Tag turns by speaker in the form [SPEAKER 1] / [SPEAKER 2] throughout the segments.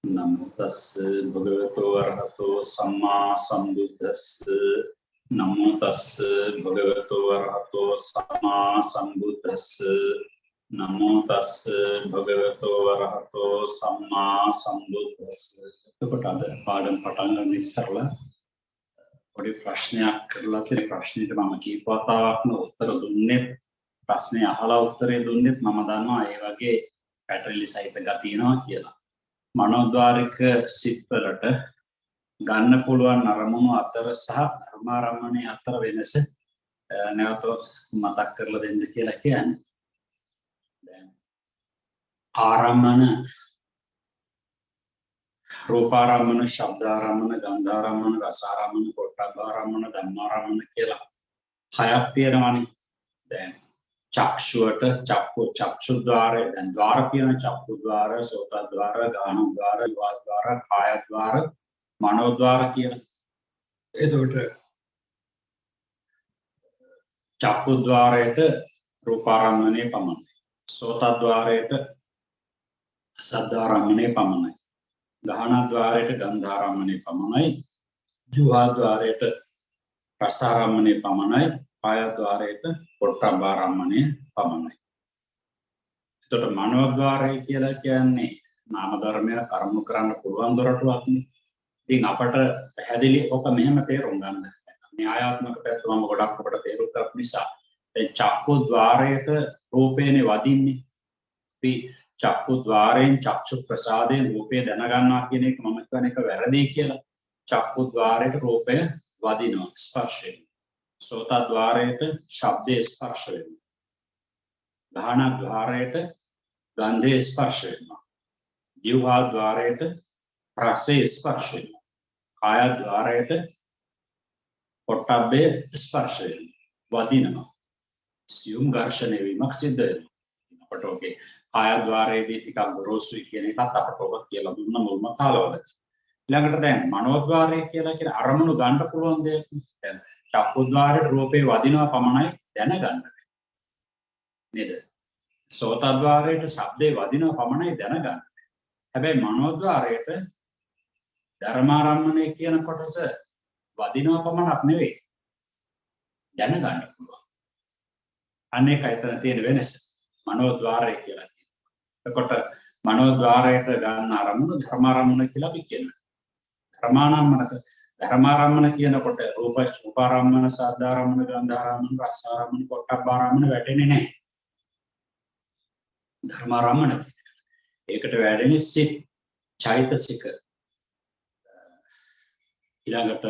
[SPEAKER 1] नमो तस्से भगवतो अरहतो सम्मा सम्बुद्धस्से नमो तस्से भगवतो अरहतो सम्मा सम्बुद्धस्से नमो तस्से भगवतो अरहतो सम्मा सम्बुद्धस्से එතකොට අද පාඩම් පටන් ගන්න ඉස්සරලා පොඩි ප්‍රශ්නයක් කරලා තියෙන ප්‍රශ්නෙට මම කීප වතාවක්ම උත්තර දුන්නේ ප්‍රශ්නේ අහලා උත්තරේ දුන්නෙත් මම දන්නවා ඒ වගේ පැටලිලි සහිත ගතිය තියෙනවා කියලා මනෝද්වාරික සිත්වලට ගන්න පුළුවන් අරමුණු අතර සහ ධර්මාරම්මණය අතර වෙනස නැවත මතක් කරලා දෙන්න කියලා කියන්නේ. දැන් ආරම්මන රූපාරම්මන, ශබ්දාරම්මන, ගන්ධාරම්මන, රසාරම්මන, පොට්ටබ්බාරම්මන, ධම්මාරම්මන කියලා හයක් තියෙනවානේ. දැන් චක්ෂුවට චක්ෂුද්වාරය දැන් ద్వාර කියන චක්කුද්වාර, සෝතද්වාර, ගානද්වාර, වාග්ද්වාර, කායද්වාර, මනෝද්වාර කියන. එතකොට චක්කුද්වාරයට රූපාරම්මණය පමණයි. සෝතද්වාරයට සද්ධාරම්මණය පමණයි. ගානද්වාරයට ගන්ධාරම්මණය පමණයි. ජීවද්වාරයට රසාරම්මණය පමණයි. කායද්වාරයට පොට්ටබ්බාරම්මණය පමණයි. එතකොට මනෝද්වාරය කියලා කියන්නේ නාම ධර්මයක් කර්ම කරන්න පුළුවන් දොරටුවක් නේ. ඉතින් අපට පැහැදිලි ඔක මෙහෙම තේරුම් ගන්න. න්‍යායාත්මක පැත්තම ගොඩක් අපට තේරුම් ගන්න නිසා දැන් චක්කුද්වාරයට රූපේනේ වදින්නේ. අපි චක්කුද්වාරයෙන් චක්ෂු ප්‍රසාදයෙන් රූපේ දැනගන්නවා කියන එක මම කියන එක වැරදි කියලා. චක්කුද්වාරයට රූපය වදිනවා ස්පර්ශයෙන්. සෝතද්වාරයට ශබ්දේ ස්පර්ශ වෙනවා. ගානද්වාරයට ගන්ධේ ස්පර්ශ වෙනවා. ජීවද්වාරයට රසේ ස්පර්ශ වෙනවා. කායද්වාරයට පොට්ටබ්බේ ස්පර්ශ වෙනවා. වදිනවා. සියුම් ඝර්ෂණය වීමක් සිද්ධ වෙනවා. අපට ඔකේ කායද්වාරයේදී ටිකක් ගොරෝසුයි කියන එකත් අපට ඔබ කියලා දුන්න මුල්ම කාලවලදී. ඊළඟට දැන් මනෝද්වාරය කියලා කියන අරමුණු ගන්න පුළුවන් දෙයක්. දැන් චක්කුද්වාරයට රූපේ වදිනවා පමණයි දැනගන්න. නේද? සෝතද්වාරයට ශබ්දේ වදිනවා පමණයි දැනගන්න. හැබැයි මනෝද්වාරයට ධර්මාරම්මණය කියන කොටස වදිනවා පමණක් නෙවෙයි දැනගන්න පුළුවන්. අනේක එතන තියෙන වෙනස මනෝද්වාරය කියලා කියනවා. එතකොට මනෝද්වාරයට ගන්න අරමුණු ධර්මාරම්මණය කියලා අපි කියනවා. ධර්මාරම්මන කියනකොට රූපාරම්මන, සද්ධාරම්මන, ගන්ධාරම්මන, රසාරම්මන, පොට්ටබ්බාරම්මන වැටෙන්නේ නැහැ. ධර්මාරම්මන ඒකට වැටෙන්නේ සිත්, චෛතසික. ඊළඟට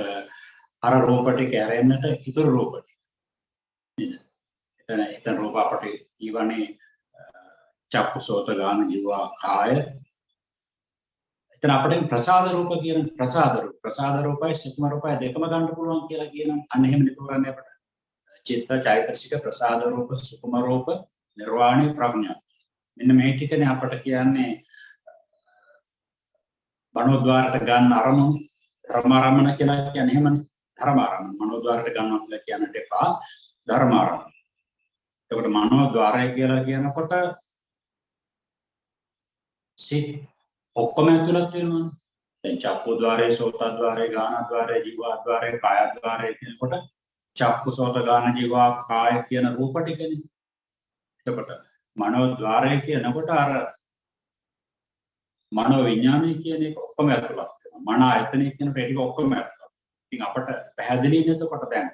[SPEAKER 1] අර රූප ටික ඇරෙන්නට ඉතුරු රූප ටික. නේද? එතන රූප අපට ඊවනේ චක්කු, සෝත, ගාන, ජීව, කාය. එතන අපිට ප්‍රසාද රූප කියන ප්‍රසාද රූපයි සුක්ම රූපයි දෙකම ගන්න පුළුවන් කියලා කියනවා. අන්න එහෙම නිතරන්නේ අපිට. චිත්ත, චෛතසික, ප්‍රසාද රූප, සුක්ම රූප, නිර්වාණි, ප්‍රඥා. මෙන්න මේ ටිකනේ අපිට කියන්නේ මනෝද්වාරයට ගන්න අරමුණු ධර්මාරම්මන කියලා කියන්නේ එහෙමනේ. ධර්මාරම්මන මනෝද්වාරයට ගන්නවා කියලා කියන්නට එපා. ධර්මාරම්මන. එතකොට මනෝද්වාරය කියලා කියනකොට සිත් ඔක්කොම ඇතුළත් වෙනවා. දැන් චක්කුද්වාරයේ, සෝතද්වාරයේ, ගානද්වාරයේ, ජීවද්වාරයේ, කායද්වාරයේ කියනකොට චක්කු, සෝත, ගාන, ජීව, කාය කියන රූප ටිකනේ. එතකොට මනෝද්වාරය කියනකොට අර මනෝ විඥානය කියන එක ඔක්කොම ඇතුළත් වෙනවා. මන ආයතනය කියන ටික ඔක්කොම ඇතුළත්. ඉතින් අපට පැහැදිලි නේදකොට දැන්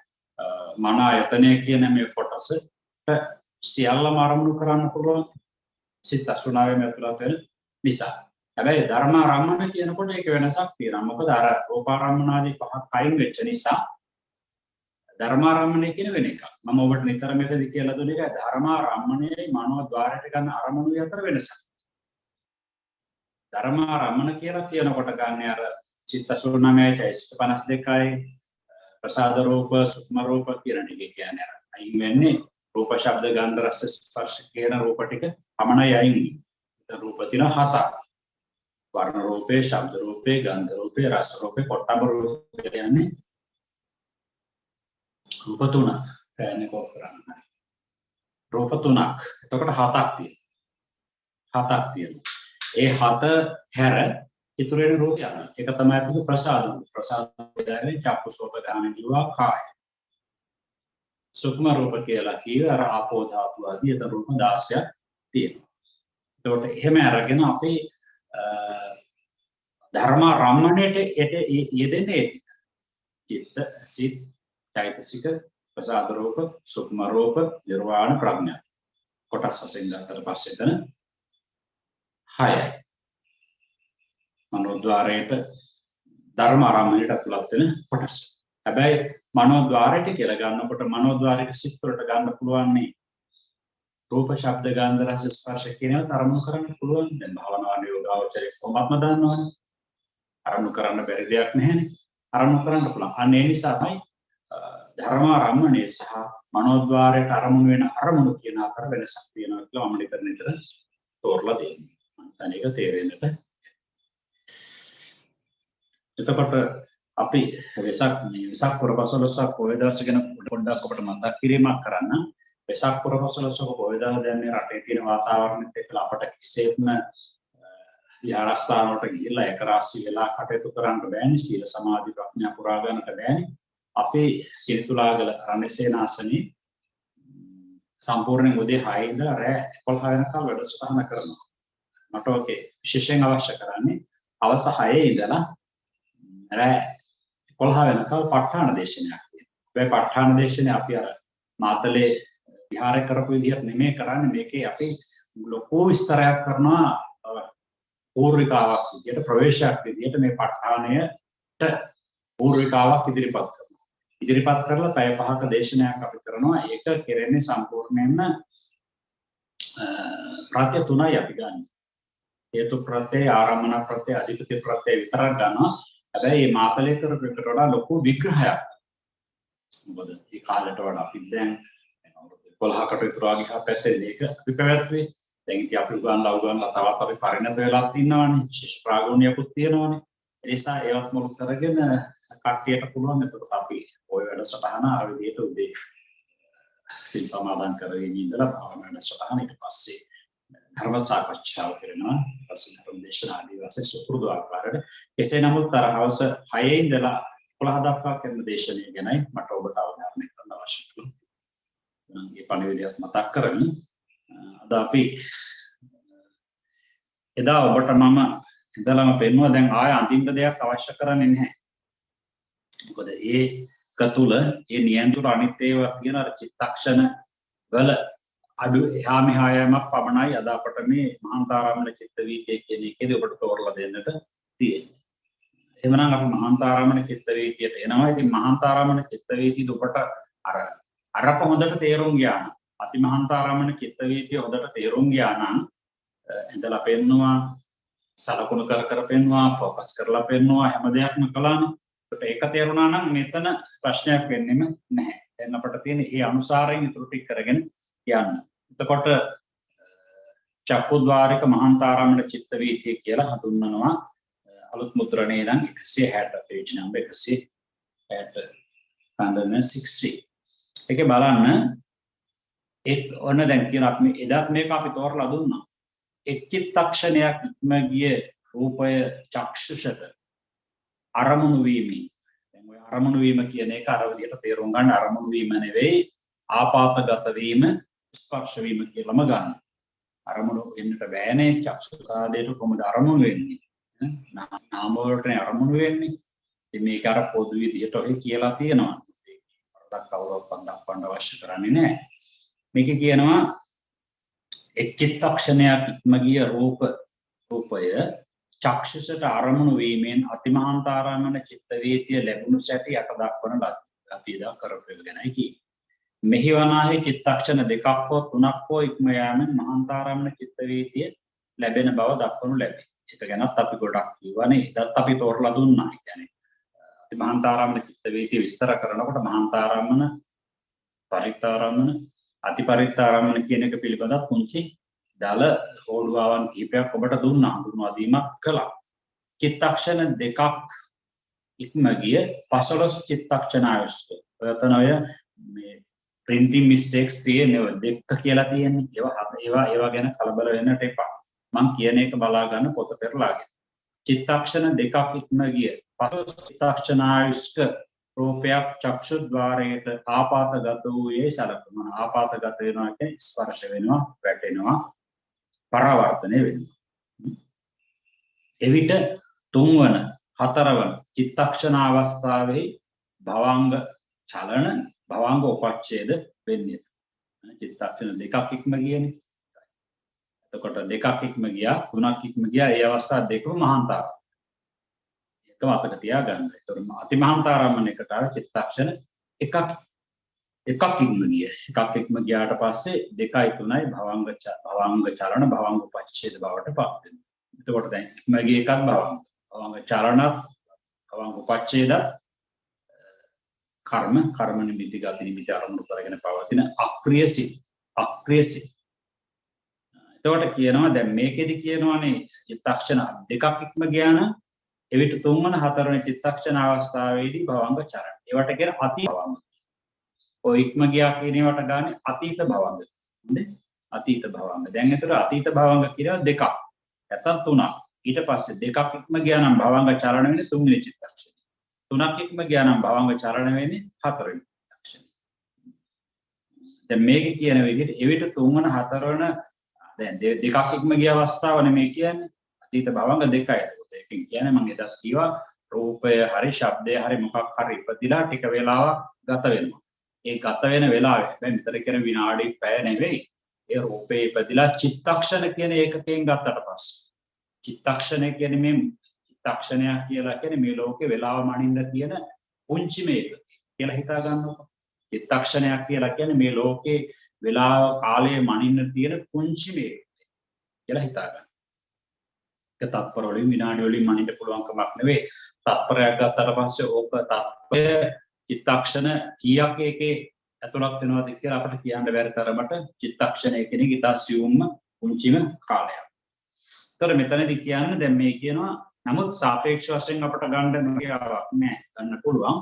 [SPEAKER 1] මන ආයතනය කියන මේ කොටස සියල්ලම අරමුණු කරන්න පුළුවන්. සිත 89 ඇතුළත් වෙන නිසා. හැබැයි ධර්මාරම්මන කියනකොට ඒක වෙනසක් තියෙනවා. මොකද අර රූපාරම්මනාදී පහක් අයින් වෙච්ච නිසා ධර්මාරම්මණය කියන වෙන එකක්. මම ඔබට නිතර මෙතනදී කියලා දුන්නේ ඒක ධර්මාරම්මණයයි මනෝද්වාරයට ගන්න අරමුණු අතර වෙනසක්. ධර්මාරම්මන කියලා කියනකොට ගන්න අර චිත්ත 89යි චෛතසික 52යි ප්‍රසාද රූප, සුක්ම රූප කියන ටික කියන්නේ අර අයින් වෙන්නේ රූප, ශබ්ද, ගන්ධ, රස, ස්පර්ශ කියන රූප ටික පමණයි අයින් වෙන්නේ. රූප තියෙන හතක්. වර්ණ රූපේ, ශබ්ද රූපේ, ගන්ධ රූපේ, රස රූපේ, පොට්ටබ්බ රූපේ කියන්නේ රූප තුනක්. පැන්නේ කොහොම කරන්නේ? රූප තුනක්. එතකොට හතක් තියෙනවා. ඒ හත හැර ඉතුරු වෙන රූපය. ඒක තමයි අපි ප්‍රසාද. ප්‍රසාද කියන්නේ චක්කුසෝත ගාන කිව්වා කාය. සුක්ම රූප කියලා කිව්ව අර ආපෝ ධාතු ආදී ඒතර රූප 16ක් තියෙනවා. ඒකට එහෙම අරගෙන අපි ධර්ම රම්මණයට යෙදෙන්නේ චිත්ත සිත් චෛතසික ප්‍රසාද රූප සුක්ම රූප නිර්වාණ ප්‍රඥා කොටස් වශයෙන් ගන්නතර පස්සේ එතන 6යි මනෝද්වාරයට ධර්ම ආරම්භණයට අතුලත් වෙන කොටස්. හැබැයි මනෝද්වාරයට කියලා ගන්නකොට මනෝද්වාරයට සිත් වලට ගන්න පුළුවන් නේ රූප ශබ්ද ගන්ධ රස ස්පර්ශ කියනවා තරමු කරන්න පුළුවන්. දැන් භාවනාවේ යෝගාවචරයේ කොහොමත්ම දන්නවනේ අරමුණු කරන්න බැරි දෙයක් නැහැනේ. අරමුණු කරන්න පුළුවන්. අන්න ඒ නිසායි ධර්ම ආරම්භණය සහ මනෝද්වාරයට අරමුණු වෙන අරමුණු කියන අතර වෙනසක් තියෙනවා කියලා අමලිකරණයට තෝරලා දෙන්නේ. අනේක තේරෙන්නට. එතකොට අපි වෙසක් පුරපසළොස්වක පොය දවස ගැන පොඩ්ඩක් අපිට මතක් කිරීමක් කරන්න. වෙසක් පුරපසළොස්වක පොය දවස දැන් මේ රටේ තියෙන වාතාවරණයත් එක්ක අපට කිසිසේත්ම විහාරස්ථාන වලට ගිහිල්ලා එක රාශි වෙලා කටයුතු කරන්න බෑනේ. සීල සමාධි ප්‍රඥා පුරා ගන්නට බෑනේ. අපේ කිරිතුලාගල රණසේනාසනේ සම්පූර්ණයෙන් උදේ 6 ඉඳලා රෑ 11 වෙනකම් වැඩසටහන කරනවා. මට ඔකේ විශේෂයෙන් අවශ්‍ය කරන්නේ හවස 6 ඉඳලා රෑ 11 වෙනකම් ප ဋ ාණ දේශනයක් තියෙනවා. ඒ ප ဋ ාණ දේශනේ අපි අර මාතලේ විහාරය කරපු විදිහට නෙමෙයි කරන්නේ. මේකේ අපි ලොකු විස්තරයක් කරනවා පූර්විකාවක් විදිහට ප්‍රවේශයක් විදිහට මේ ප ဋ ාණයට පූර්විකාවක් ඉදිරිපත් කරනවා. ඉදිරිපත් කරලා පැය 5ක දේශනයක් අපි කරනවා. ඒක කෙරෙන්නේ සම්පූර්ණයෙන්ම ප්‍රත්‍ය තුනයි අපි ගන්න. හේතු ප්‍රත්‍ය, ආරම්මන ප්‍රත්‍ය, අධිපති ප්‍රත්‍ය විතරක් ගන්නවා. හැබැයි මේ මාතලේ කරපු එකට වඩා ලොකු විග්‍රහයක්. මොකද මේ කාලයට වඩා අපි දැන් 12කට විතර වගේ පැත්තේ මේක අපි පැවැත්වුවේ. දැන් ඉතින් අපි උගන්ලා තවත් අපි පරිණත වෙලා ඉන්නවානේ. විශේෂ ප්‍රාගෝණියකුත් තියෙනවානේ. ඒ නිසා ඒවත් මුල් කරගෙන කට්ටියට පුළුවන් එතකොට අපි ඔය වැඩසටහන ආ විදිහට උදේ සිල් සමාදන් කරගෙන ඉඳලා භාවනා වැඩසටහන ඊට පස්සේ ධර්ම සාකච්ඡාව කරනවා. පස්සේ ධර්ම දේශනා ආදී වශයෙන් සුපුරුදු ආකාරයට කෙසේ නමුත් අර හවස 6 ඉඳලා 11 දක්වා කරන දේශනාව ගැනයි මට ඔබට අවධාරණය කරන්න අවශ්‍ය වෙනවා. මේ පණිවිඩයත් මතක් කරගන්න. අද අපි එදා ඔබට මම ඉඳලාම පෙන්නුවා දැන් ආය අන්තිම දෙයක් අවශ්‍ය කරන්නේ නැහැ. මොකද ඒක තුල ඒ නියන්තුර අනිත් ඒවා තියෙන අර චිත්තක්ෂණ වල අඩු එහා මෙහා යෑමක් පමණයි අද අපට මේ මහාන්තාරාමන චිත්ත වීතිය කියන එකේදී ඔබට තෝරලා දෙන්නට තියෙන්නේ. එහෙමනම් අපි මහාන්තාරාමන චිත්ත වීතියට එනවා. ඉතින් මහාන්තාරාමන චිත්ත වීතිය ඔබට අරක හොඳට තේරුම් ගියා නම් අති මහාන්තාරාමන චිත්ත වීතිය හොඳට තේරුම් ගියා නම් ඉඳලා පෙන්නවා සලකුණු කර පෙන්නවා ફોකස් කරලා පෙන්නවා හැම දෙයක්ම කළානේ. ඒක තේරුණා නම් මෙතන ප්‍රශ්නයක් වෙන්නෙම නැහැ. දැන් අපිට තියෙන මේ අනුසාරයෙන් ඉතුරු ටික කරගෙන යන්න. එතකොට චක්කුද්වාරික මහාන්තාරාමන චිත්ත වීතිය කියලා හඳුන්වනවා. අලුත් මුද්‍රණේ නම් 160 page number 160 160. ඒකේ බලන්න එක් ඔන්න දැන් කියන අපි එදත් මේක අපි තෝරලා දුන්නා. එක් චිත්තක්ෂණයක් ඉක්ම ගිය රූපය චක්ෂුෂට අරමුණු වීමයි. දැන් ඔය අරමුණු වීම කියන එක අර විදිහට තේරුම් ගන්න අරමුණු වීම නෙවෙයි ආපාතගත වීම ස්පර්ශ වීම කියලාම ගන්න. අරමුණු වෙන්නට බෑනේ චක්ෂුසාදයට කොහොමද අරමුණු වෙන්නේ? නාම වලටනේ අරමුණු වෙන්නේ. ඉතින් මේක අර පොදු විදිහට ඔය කියලා තියෙනවා. ඒකට කවුරුවත් දක්වන්න අවශ්‍ය කරන්නේ නැහැ. මේක කියනවා එක් චිත්තක්ෂණයක් ඉක්ම ගිය රූපය චක්ෂුසට අරමුණු වීමෙන් අතිමහාන්තාරාමන චිත්ත වීතිය ලැබුණු සැටි යට දක්වන ලද අපි එදා කරපු එක ගැනයි කියන්නේ. මෙහි වනාහි චිත්තක්ෂණ දෙකක් හෝ තුනක් හෝ ඉක්ම යාමෙන් මහාන්තාරාමන චිත්ත වීතිය ලැබෙන බව දක්වනු ලැබේ. ඒක ගැනත් අපි ගොඩක් කියවනේ. එදත් අපි තෝරලා දුන්නා. ඒ කියන්නේ අතිමහාන්තාරාමන චිත්ත වීතිය විස්තර කරනකොට මහාන්තාරාමන පරිත්තාරාමන අතිපරිත්තාරාමන කියන එක පිළිබඳව පුංචි දල හෝඩුවාවන් කිහිපයක් ඔබට දුන්නා. හඳුන්වා දීමක් කළා. චිත්තක්ෂණ දෙකක් ඉක්ම ගිය 15 චිත්තක්ෂණ ආයුෂ්ක. ඔයතන ඔය මේ printing mistakes තියෙනවා දෙක කියලා තියෙන්නේ. ඒවා ගැන කලබල වෙන්නට එපා. මම කියන එක බලා ගන්න පොත පෙරලාගෙන. චිත්තක්ෂණ දෙකක් ඉක්ම ගිය පසු චිත්තක්ෂණායුෂ්ක රූපයක් චක්ෂුද්වාරයට ආපాతගත වූයේ සලකනවා. ආපాతගත වෙනවා කියන්නේ ස්පර්ශ වෙනවා, වැටෙනවා, පරාවර්තනය වෙනවා. එවිට තුන්වන හතරවන චිත්තක්ෂණ අවස්ථාවේ භවංග චලන භවංග උපච්ඡේද වෙන්නේ. චිත්තක්ෂණ දෙකක් ඉක්ම ගියනේ. එතකොට දෙකක් ඉක්ම ගියා, තුනක් ඉක්ම ගියා. ඒ අවස්ථා දෙකම මහාන්තර. එකම අතට තියාගන්න. ඒතර අතිමහාන්තරම්මන එකට ආව චිත්තක්ෂණ එකක් ඉක්ම ගිය. එකක් ඉක්ම ගියාට පස්සේ 2යි 3යි භවංග චලන භවංග උපච්ඡේද බවට පත් වෙනවා. එතකොට දැන් ඉක්ම ගිය එකක් භවංග චලන භවංග උපච්ඡේද කර්ම නිමිති ගති නිමිති ආරම්භ කරගෙන පවතින අක්‍රිය සිත්. එතකොට කියනවා දැන් මේකෙදි කියනවානේ චිත්තක්ෂණ දෙකක් ඉක්ම ගියා නම් එවිට තුන්වන හතරවෙනි චිත්තක්ෂණ අවස්ථාවේදී භවංග චලන. ඒවට කියන අතීත භවංග. ඔය ඉක්ම ගියා කියන ඒවට ගන්න අතීත භවංග. හරිද? අතීත භවංග. දැන් ඒතර අතීත භවංග කියලා දෙකක්. නැත්නම් තුනක්. ඊට පස්සේ දෙකක් ඉක්ම ගියා නම් භවංග චලන වෙන්නේ තුන්වෙනි චිත්තක්ෂණය. තුනක් ඉක්ම ගියා නම් භවංග චලන වෙන්නේ හතරවෙනි චිත්තක්ෂණය. දැන් මේකේ කියන විදිහට එවිට තුන්වන හතරවන දැන් දෙකක් ඉක්ම ගිය අවස්ථාව නෙමෙයි කියන්නේ අතීත භවංග දෙකයි. ඒකෙන් කියන්නේ මම එදත් කිව්වා රූපය හරි ශබ්දය හරි මොකක් හරි ඉපදිලා ටික වෙලාවක් ගත වෙනවා. ඒ ගත වෙන වෙලාවේ දැන් විතර කියන විනාඩි පැය නෙවෙයි. ඒ රූපේ ඉපදිලා චිත්තක්ෂණ කියන ඒකකයෙන් ගත්තට පස්සේ චිත්තක්ෂණය කියන්නේ මේ චිත්තක්ෂණය කියලා කියන්නේ මේ ලෝකේ වෙලාව මනින්න තියෙන පුංචිම එකක කියලා හිතා ගන්නකො. චිත්තක්ෂණයක් කියලා කියන්නේ මේ ලෝකේ වෙලාව කාලය මනින්න තියෙන පුංචිම එකක කියලා හිතා ගන්න. ඒක තත්පර වලින් විනාඩි වලින් මනින්න පුළුවන් කමක් නෙවෙයි. තත්පරයක් ගත්තට පස්සේ ඕක තත්පරය චිත්තක්ෂණ කීයක් එකේ ඇතුළත් වෙනවද කියලා අපිට කියන්න බැරි තරමට චිත්තක්ෂණය කියන එක ඉතා සියුම්ම පුංචිම කාලයක්. ඒතර මෙතනදී කියන්නේ දැන් මේ කියනවා නමුත් සාපේක්ෂ වශයෙන් අපිට ගන්න නොකියාවක් නෑ. ගන්න පුළුවන්.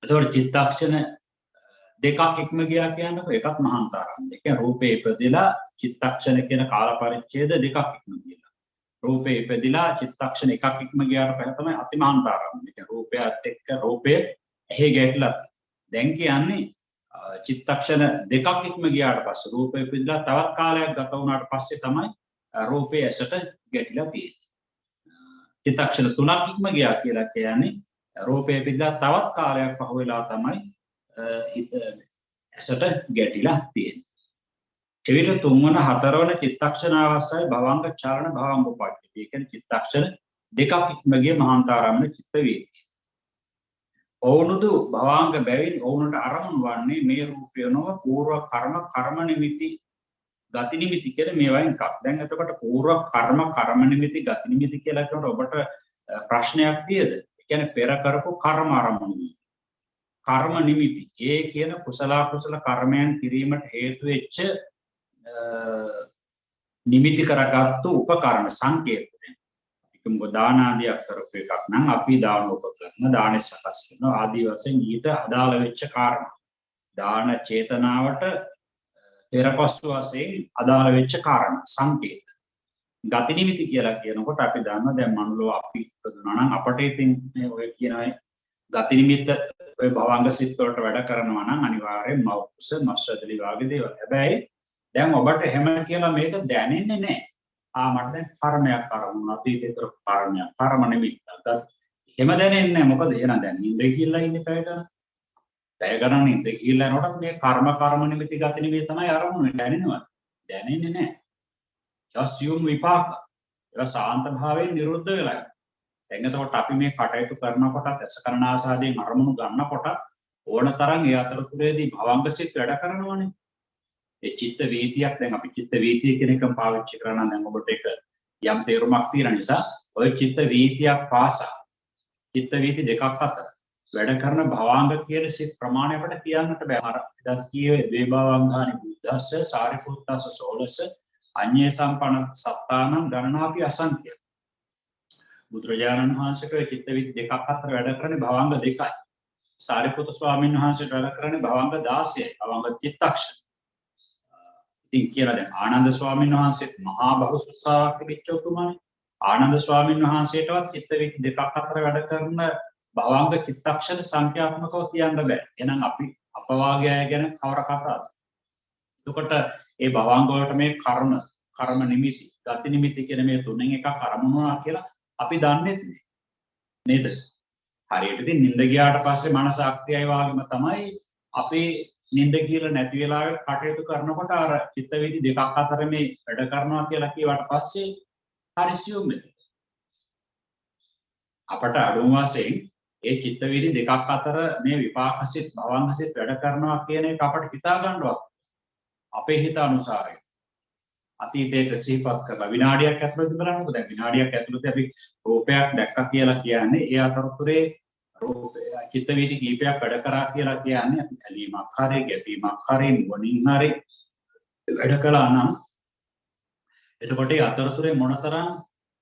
[SPEAKER 1] එතකොට චිත්තක්ෂණ දෙකක් ඉක්ම ගියා කියන්නේ එකක් මහාන්තරම්. ඒ කියන්නේ රූපේ ඉපදෙලා චිත්තක්ෂණ කියන කාල පරිච්ඡේද දෙකක් ඉක්ම ගියා. රූපේ ඉපදිලා චිත්තක්ෂණ එකක් ඉක්ම ගියාට පස්සේ තමයි අතිමහාන්තරම්. ඒ කියන්නේ රූපයත් එක්ක රූපය එහි ගැටලා. දැන් කියන්නේ චිත්තක්ෂණ දෙකක් ඉක්ම ගියාට පස්සේ රූපේ ඉපදිලා තවත් කාලයක් ගත වුණාට පස්සේ තමයි රූපේ ඇසට ගැටිලා තියෙන්නේ. චිත්තක්ෂණ තුනක් ඉක්ම ගියා කියලා කියන්නේ රූපේ ඉපදිලා තවත් කාලයක් පහු වෙලා තමයි ඇසට ගැටිලා තියෙන්නේ. එවිට තුන්වන හතරවන චිත්තක්ෂණ අවස්ථාවේ භවංග චලන භවංග උපච්ඡේද. ඒ කියන්නේ චිත්තක්ෂණ දෙකක් ඉක්ම ගිය මහාන්තරාරම්භන චිත්ත වේදී. ඔවුනුදු භවංග බැවින් ඔවුනට අරමුණු වන්නේ මේ රූපය නොව పూర్ව කර්ම නිමිති ගති නිමිති කියලා මේවායින් එකක්. දැන් එතකොට పూర్ව කර්ම නිමිති ගති නිමිති කියලා කියනකොට ඔබට ප්‍රශ්නයක් තියෙද? ඒ කියන්නේ පෙර කරපු කර්ම අරමුණු. කර්ම නිමිති. ඒ කියන කුසල කර්මයන් කිරීමට හේතු වෙච්ච නිමිති කරගත්තු උපකරණ සංකේතය. ඒකම දාන ආදියක් කරපු එකක් නම් අපි දාන උපකරණ දාන සකස් කරනවා ආදී වශයෙන් ඊට අදාළ වෙච්ච කාරණා. දාන චේතනාවට පෙරපසු වශයෙන් අදාළ වෙච්ච කාරණා සංකේත. ගති නිමිති කියලා කියනකොට අපි දන්නවා දැන් මනුලෝ අපි ඉපදුනා නම් අපට ඉතින් ඔය කියන ගති නිමිත්ත ඔය භවංග සිත් වලට වැඩ කරනවා නම් අනිවාර්යෙන් මෞකස මස්සදලි වාගේ දේවල්. හැබැයි දැන් ඔබට එහෙම කියලා මේක දැනෙන්නේ නැහැ. මට දැන් කර්මයක් අරමුණා අතීතේ කරපු කර්මයක් කර්ම නිමිත්තක්. එහෙම දැනෙන්නේ නැහැ. මොකද එහෙනම් දැන් නිින්ද කියලා ඉන්නේ පැය ගන්න. පැය ගණන් නිින්ද කියලා යනකොට මේ කර්ම නිමිති ගති නිමිති තමයි අරමුණ දැනෙනවා. දැනෙන්නේ නැහැ. යසියුම් විපාක. ඒක සාන්ත භාවයෙන් නිරුද්ධ වෙලා යනවා. දැන් එතකොට අපි මේ කටයුතු කරනකොට ඇස කරනාසාදයෙන් අරමුණු ගන්නකොට ඕන තරම් ඒ අතරතුරේදී භවංග සිත් වැඩ කරනවානේ. ඒ චිත්ත වීතියක් දැන් අපි චිත්ත වීතිය කියන එක පාවිච්චි කරනවා දැන් ඔබට ඒක යම් තේරුමක් තියෙන නිසා ඔය චිත්ත වීතියක් පාසා චිත්ත වීති දෙකක් අතර වැඩ කරන භවංග කියන සිත් ප්‍රමාණය අපිට කියන්නට බෑ. අර දැන් කියවේ දේබවංගානි බුද්දස්ස සාරිපුත්තස්ස සෝලස අඤ්ඤේ සම්පන්න සත්තානං ගණනාපි අසංඛ්‍ය. බුදුරජාණන් වහන්සේගේ චිත්ත වීති දෙකක් අතර වැඩ කරන්නේ භවංග දෙකයි. සාරිපුත්‍ර ස්වාමීන් වහන්සේට වැඩ කරන්නේ භවංග 16යි. භවංග චිත්තක්ෂණ. ඉතින් කියලා දැන් ආනන්ද ස්වාමීන් වහන්සේත් මහා බහුසුත්‍රාවක් තිබිච්ච උතුමනේ. ආනන්ද ස්වාමීන් වහන්සේටවත් චිත්ත වීති දෙකක් අතර වැඩ කරන භවංග චිත්තක්ෂණ සංඛ්‍යාත්මකව කියන්න බෑ. එහෙනම් අපි අපවාගය ගැන කවර කතාවද? එතකොට ඒ භවංග වලට මේ කර්ම නිමිති, ගති නිමිති කියන මේ තුනෙන් එකක් අරමුණා කියලා අපි දන්නේ නේද? හරියට ඉතින් නිින්ද ගියාට පස්සේ මනස අක්‍රියයි වගේම තමයි අපි නිින්ද කියලා නැති වෙලාවට කටයුතු කරනකොට අර චිත්ත වීති දෙකක් අතර මේ වැඩ කරනවා කියලා කියවට පස්සේ හරි සියුම් අපට අඩුම වශයෙන් ඒ චිත්ත වීති දෙකක් අතර මේ විපාකසිත භවංගසිත වැඩ කරනවා කියන එක අපට හිතා ගන්නවත් අපේ හිත අනුසාරයෙන් අතීතයට සිහිපත් කරලා විනාඩියක් ඇතුළත බලන්නකෝ. දැන් විනාඩියක් ඇතුළත අපි රූපයක් දැක්කා කියලා කියන්නේ ඒ අතරතුරේ රූපය චිත්ත වීති කීපයක් වැඩ කරා කියලා කියන්නේ අපි ඇලීමක් හරි ගැටීමක් හරි නුවණින් හරි වැඩ කළා නම් එතකොට ඒ අතරතුරේ මොනතරම්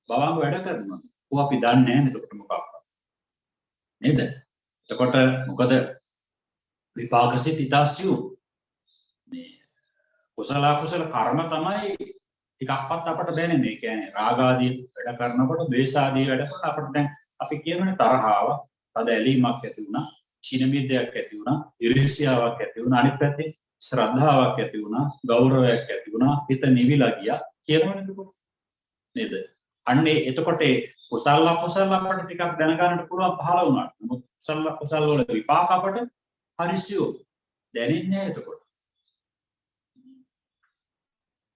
[SPEAKER 1] භවංග වැඩ කරනවද? ਉਹ අපි දන්නේ නැහැ නේද? එතකොට මොකක්ද? නේද? එතකොට මොකද විපාකසිත ඉතාසියු මේ කුසල අකුසල කර්ම තමයි ටිකක්වත් අපට දැනෙන්නේ. ඒ කියන්නේ රාග ආදී වැඩ කරනකොට ද්වේෂ ආදී වැඩ කරනකොට අපිට දැන් අපි කියනනේ තරහාව, තද ඇලීමක් ඇති වුණා, චීන මිද්දයක් ඇති වුණා, ඊර්ෂ්‍යාවක් ඇති වුණා, අනිත් පැත්තේ ශ්‍රද්ධාවක් ඇති වුණා, ගෞරවයක් ඇති වුණා, හිත නිවිලා ගියා කියනවනේ නේද? අන්නේ එතකොට කුසල අකුසල අපිට ටිකක් දැනගන්නට පුළුවන් පහළ වුණා. නමුත් කුසල අකුසල වල විපාක අපට හරිසියෝ දැනෙන්නේ නැහැ එතකොට.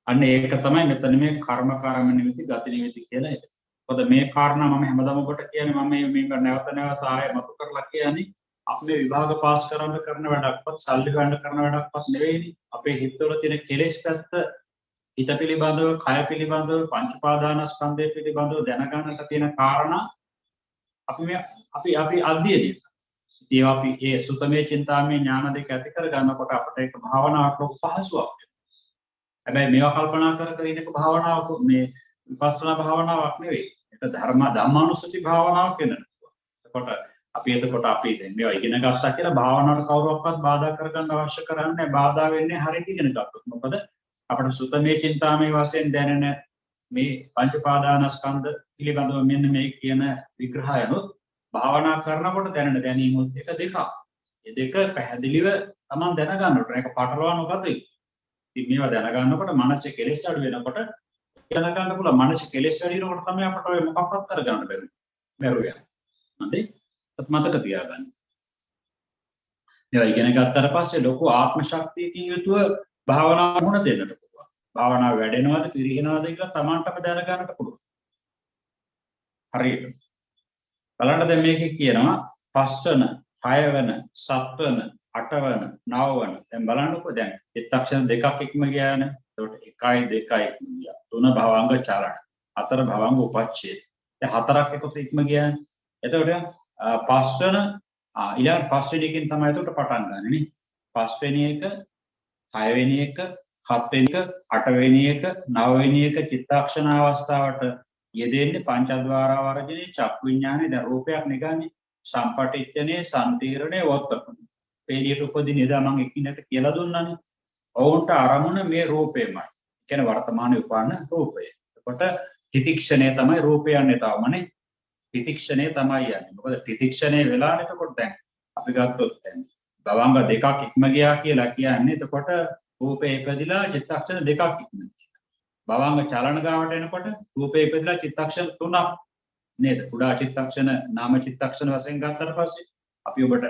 [SPEAKER 1] අන්න ඒක තමයි මෙතන මේ කර්ම නිමිති ගති නිමිති කියලා එක. මොකද මේ කාරණා මම හැමදාම ඔබට කියන්නේ මම මේක නැවත නැවත ආයෙ මතු කරලා කියන්නේ අපි මේ විභාග පාස් කරන්න කරන වැඩක්වත් සල්ලි ගන්න කරන වැඩක්වත් නෙවෙයිනේ. අපේ හිතවල තියෙන කෙලෙස් පැත්ත හිත පිළිබඳව, කය පිළිබඳව, පංච උපාදානස්කන්ධය පිළිබඳව දැනගන්නට තියෙන කාරණා අපි අධ්‍යයනය කරනවා. අපි ඒ සුතමේ චින්තාමේ ඥාන දෙක ඇති කර ගන්නකොට අපට ඒක භාවනාවට ලොකු පහසුවක්. හැබැයි මේවා කල්පනා කර ඉන්නක භාවනාවක් මේ විපස්සනා භාවනාවක් නෙවෙයි. ඒක ධම්මානුස්සති භාවනාවක් වෙනවා. එතකොට අපි දැන් මේවා ඉගෙන ගත්තා කියලා භාවනාවට කවුරක්වත් බාධා කරගන්න අවශ්‍ය කරන්නේ බාධා වෙන්නේ හරියට ඉගෙන ගත්තොත්. මොකද අපට සුතමේ චින්තාමේ වශයෙන් දැනෙන මේ පංච උපාදානස්කන්ධ පිළිබඳව මෙන්න මේ කියන විග්‍රහයනොත් භාවනා කරනකොට දැනෙන දැනීමුත් එක දෙකක්. මේ දෙක පැහැදිලිව Taman දැනගන්න ඕනේ. ඒක පටලවා නොගතයි. ඉතින් මේවා දැනගන්නකොට මනසේ කෙලෙස් අඩු වෙනකොට දැනගන්න පුළුවන් මනසේ කෙලෙස් වැඩි වෙනකොට තමයි අපට ඔය මොකක්වත් කරගන්න බැරුව යන්නේ. හරි? මතක තියාගන්න. ඒවා ඉගෙන ගත්තාට පස්සේ ලොකු ආත්ම ශක්තියකින් යුතුව භාවනාව වුණ දෙන්නට පුළුවන්. භාවනාව වැඩෙනවද පිරිනවද කියලා Tamanටම දැනගන්නට පුළුවන්. හරියට. බලන්න දැන් මේකේ කියනවා 5 වෙන, 6 වෙන, 7 වෙන, 8 වෙන, 9 වෙන. දැන් බලන්නකෝ දැන් චිත්තක්ෂණ දෙකක් ඉක්ම ගියානේ. ඒකට 1 2 ඉක්ම ගියා. 3 භවංග චලන. 4 භවංග උපච්ඡේද. දැන් 4ක් එකතු ඉක්ම ගියානේ. එතකොට 5 වෙන ඊළඟ 5 වෙනි එකෙන් තමයි එතකොට පටන් ගන්න නේ. 5 වෙනි එක, 6 වෙනි එක, 7 වෙනි එක, 8 වෙනි එක, 9 වෙනි එක චිත්තක්ෂණ අවස්ථාවට යෙදෙන්නේ පංචද්වාර වර්ජනේ චක්කු විඥානේ දැන් රූපයක් නෙගන්නේ සම්පටිච්ඡනේ සම්තීරණේ වොත්තපන. පේලියට උපදින එදා මම එකිනෙකට කියලා දුන්නානේ. ඔවුන්ට අරමුණ මේ රූපේමයි. කියන්නේ වර්තමානයේ උපාන රූපය. එතකොට තිතික්ෂණේ තමයි රූපය යන්නේ තාමනේ. තිතික්ෂණේ තමයි යන්නේ. මොකද තිතික්ෂණේ වෙලාවට එතකොට දැන් අපි ගත්තොත් දැන් භවංග දෙකක් ඉක්ම ගියා කියලා කියන්නේ එතකොට රූපේ ඉපදිලා චිත්තක්ෂණ දෙකක් ඉක්ම ගියා. භවංග චලන ගාවට එනකොට රූපේ ඉපදිලා චිත්තක්ෂණ 3ක් නේද? කුඩා චිත්තක්ෂණ නාම චිත්තක්ෂණ වශයෙන් ගත්තට පස්සේ අපි ඔබට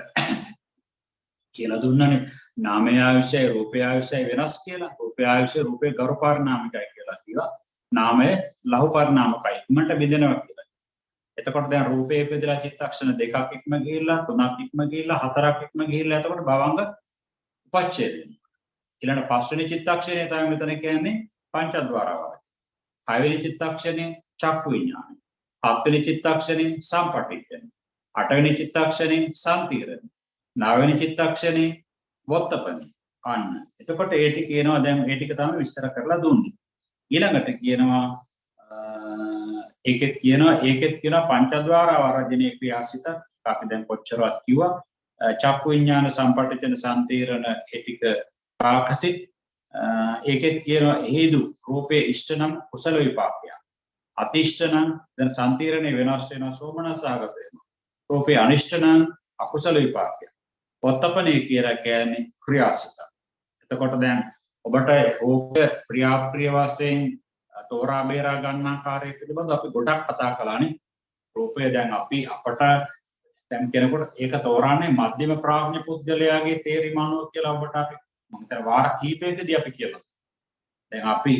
[SPEAKER 1] කියලා දුන්නානේ නාමය ආයුෂය රූපය ආයුෂය වෙනස් කියලා. රූපය ආයුෂය රූපේ ගරු පරිණාමිකයි කියලා කිව්වා. නාමය ලහු පරිණාමකයි. ඉක්මනට බෙදෙනවා කියලා. එතකොට දැන් රූපේ ඉපදලා චිත්තක්ෂණ දෙකක් ඉක්ම ගිහිල්ලා 3ක් ඉක්ම ගිහිල්ලා 4ක් ඉක්ම ගිහිල්ලා එතකොට භවංග උපච්ඡේද වෙනවා. ඊළඟ 5 වෙනි චිත්තක්ෂණය තමයි මෙතන කියන්නේ පංචද්වාර වර්ගය. 6 වෙනි චිත්තක්ෂණේ චක්කු විඥානය. 7 වෙනි චිත්තක්ෂණේ සම්පටිච්ඡන. 8 වෙනි චිත්තක්ෂණේ සම්තිරණ. 9 වෙනි චිත්තක්ෂණේ වොත්තපනි. අන්න. එතකොට ඒ ටික කියනවා දැන් ඒ ටික තමයි විස්තර කරලා දුන්නේ. ඊළඟට කියනවා ඒකෙත් කියනවා පංචද්වාර වර්ජනේ ක්‍රියාසිත අපි දැන් කොච්චරවත් කිව්වා චක්කු විඥාන සම්පටිච්ඡන සම්තිරණ ඒ ටික පාකසිත ඒකෙත් කියනවා හේතු රූපේ ඉෂ්ඨනම් කුසල විපාකය. අතිෂ්ඨනං දැන් සම්තිරණේ වෙනස් වෙනවා සෝමනසාගත වෙනවා. රූපේ අනිෂ්ඨනං අකුසල විපාකය. පොත්තපනේ කියලා කියන්නේ ක්‍රියාසිත. එතකොට දැන් ඔබට රූප ප්‍රියාප්‍රිය වශයෙන් තෝරා බේරා ගන්නා කාර්යය පිළිබඳව අපි ගොඩක් කතා කළානේ. රූපය දැන් අපි අපට දැන් කෙනෙකුට ඒක තෝරන්නේ මධ්‍යම ප්‍රඥ පුද්ගලයාගේ තේරීම අනුව කියලා ඔබට අපි මම හිතන වාර කීපයකදී අපි කියලා. දැන් අපි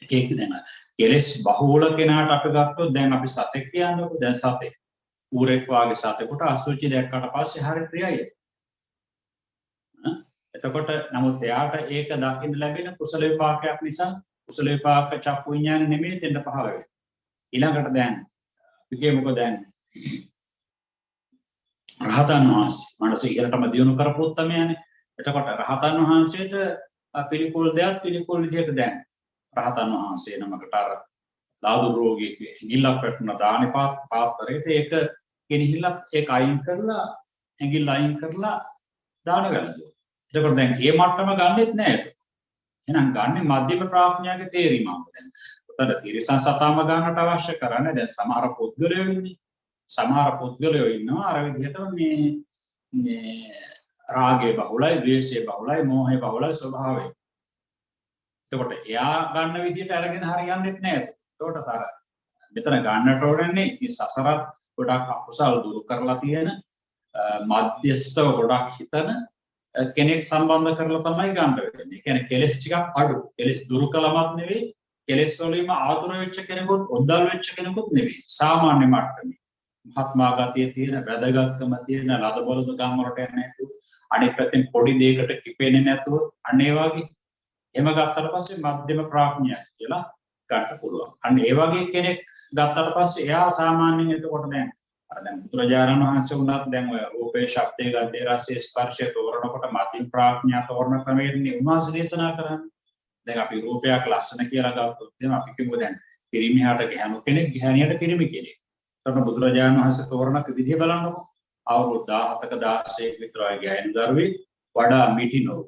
[SPEAKER 1] එක දැන් කෙලස් බහුල කෙනාට අපි ගත්තොත් දැන් අපි සතෙක් කියන්නකො දැන් සතෙක් ඌරෙක් වාගේ සතෙකුට අසුචි දැක්කට පස්සේ හරි ප්‍රියයි. එතකොට නමුත් එයාට ඒක දකින්න ලැබෙන කුසල විපාකයක් නිසා කුසල විපාක චක්කු විඥාන නෙමෙයි දෙන්න පහළ වෙන්නේ. ඊළඟට දැන් අපි කියමුකෝ දැන් රහතන් වහන්සේ මනස ඉහළටම දියුණු කරපු උත්තමයනේ. එතකොට රහතන් වහන්සේට පිළිකුල් දෙයක් පිළිකුල් විදියට දැන් රහතන් වහන්සේ නමකට අර ලාදු රෝගී නිලක් වැටුණ දානේ පාත්‍රයේට ඒක කෙනිහිල්ලක් ඒක අයින් කරලා ඇඟිල්ල අයින් කරලා දාන වැළඳුවා. එතකොට දැන් මේ මට්ටම ගන්නෙත් නෑ ඒක. එහෙනම් ගන්නෙ මධ්‍යම ප්‍රඥාගේ තේරීම අනුව. දැන් උතන තිරසන් සතාම ගන්නට අවශ්‍ය කරන්නේ දැන් සමහර පුද්ගලයෝ ඉන්නේ. සමහර පුද්ගලයෝ ඉන්නවා අර විදිහටම මේ රාගය බහුලයි, ද්වේෂය බහුලයි, මෝහය බහුලයි ස්වභාවය. එතකොට එයා ගන්න විදිහට අරගෙන හරියන්නේත් නෑ. එතකොට අර මෙතන ගන්නට ඕනේ මේ සසරත් ගොඩක් අකුසල් දුරු කරලා තියෙන මධ්‍යස්ථව ගොඩක් හිතන කෙනෙක් සම්බන්ධ කරලා තමයි ගන්න වෙන්නේ. ඒ කියන්නේ කෙලස් ටිකක් අඩු. කෙලස් දුරු කළමත් නෙවෙයි, කෙලස් වලින්ම ආතුර වෙච්ච කෙනෙකුත්, ඔද්දල් වෙච්ච කෙනෙකුත් නෙවෙයි. සාමාන්‍ය මට්ටමේ. මහත්මා ගතිය තියෙන, වැදගත්කම තියෙන, ලද බොළඳ ගම් වලට යන්නේ නැතුව, අනිත් පැත්තෙන් පොඩි දෙයකට කිපෙන්නේ නැතුව, අන්න ඒ වගේ එහෙම ගත්තට පස්සේ මධ්‍යම ප්‍රඥා කියලා ගන්න පුළුවන්. අන්න ඒ වගේ කෙනෙක් ගත්තට පස්සේ එයා සාමාන්‍යයෙන් එතකොට දැන් අර දැන් බුදුරජාණන් වහන්සේ උනත් දැන් ඔය රූපේ, ශබ්දේ, ගන්ධේ, රසේ, ස්පර්ශේ තෝරනකොට මධ්‍යම ප්‍රඥා තෝරන ක්‍රමයේදී උන්වහන්සේ දේශනා කරන්නේ. දැන් අපි රූපයක් ලස්සන කියලා ගත්තොත් එහෙනම් අපි කියමු දැන් පිරිමිහාට ගැහණු කෙනෙක්, ගැහණියට පිරිමි කෙනෙක්. එතකොට බුදුරජාණන් වහන්සේ තෝරන විදිහ බලන්නකො. අවුරුදු 17ක 16ක විතර වගේ ගැහණු දරුවෙක් වඩා මිටි නොවු,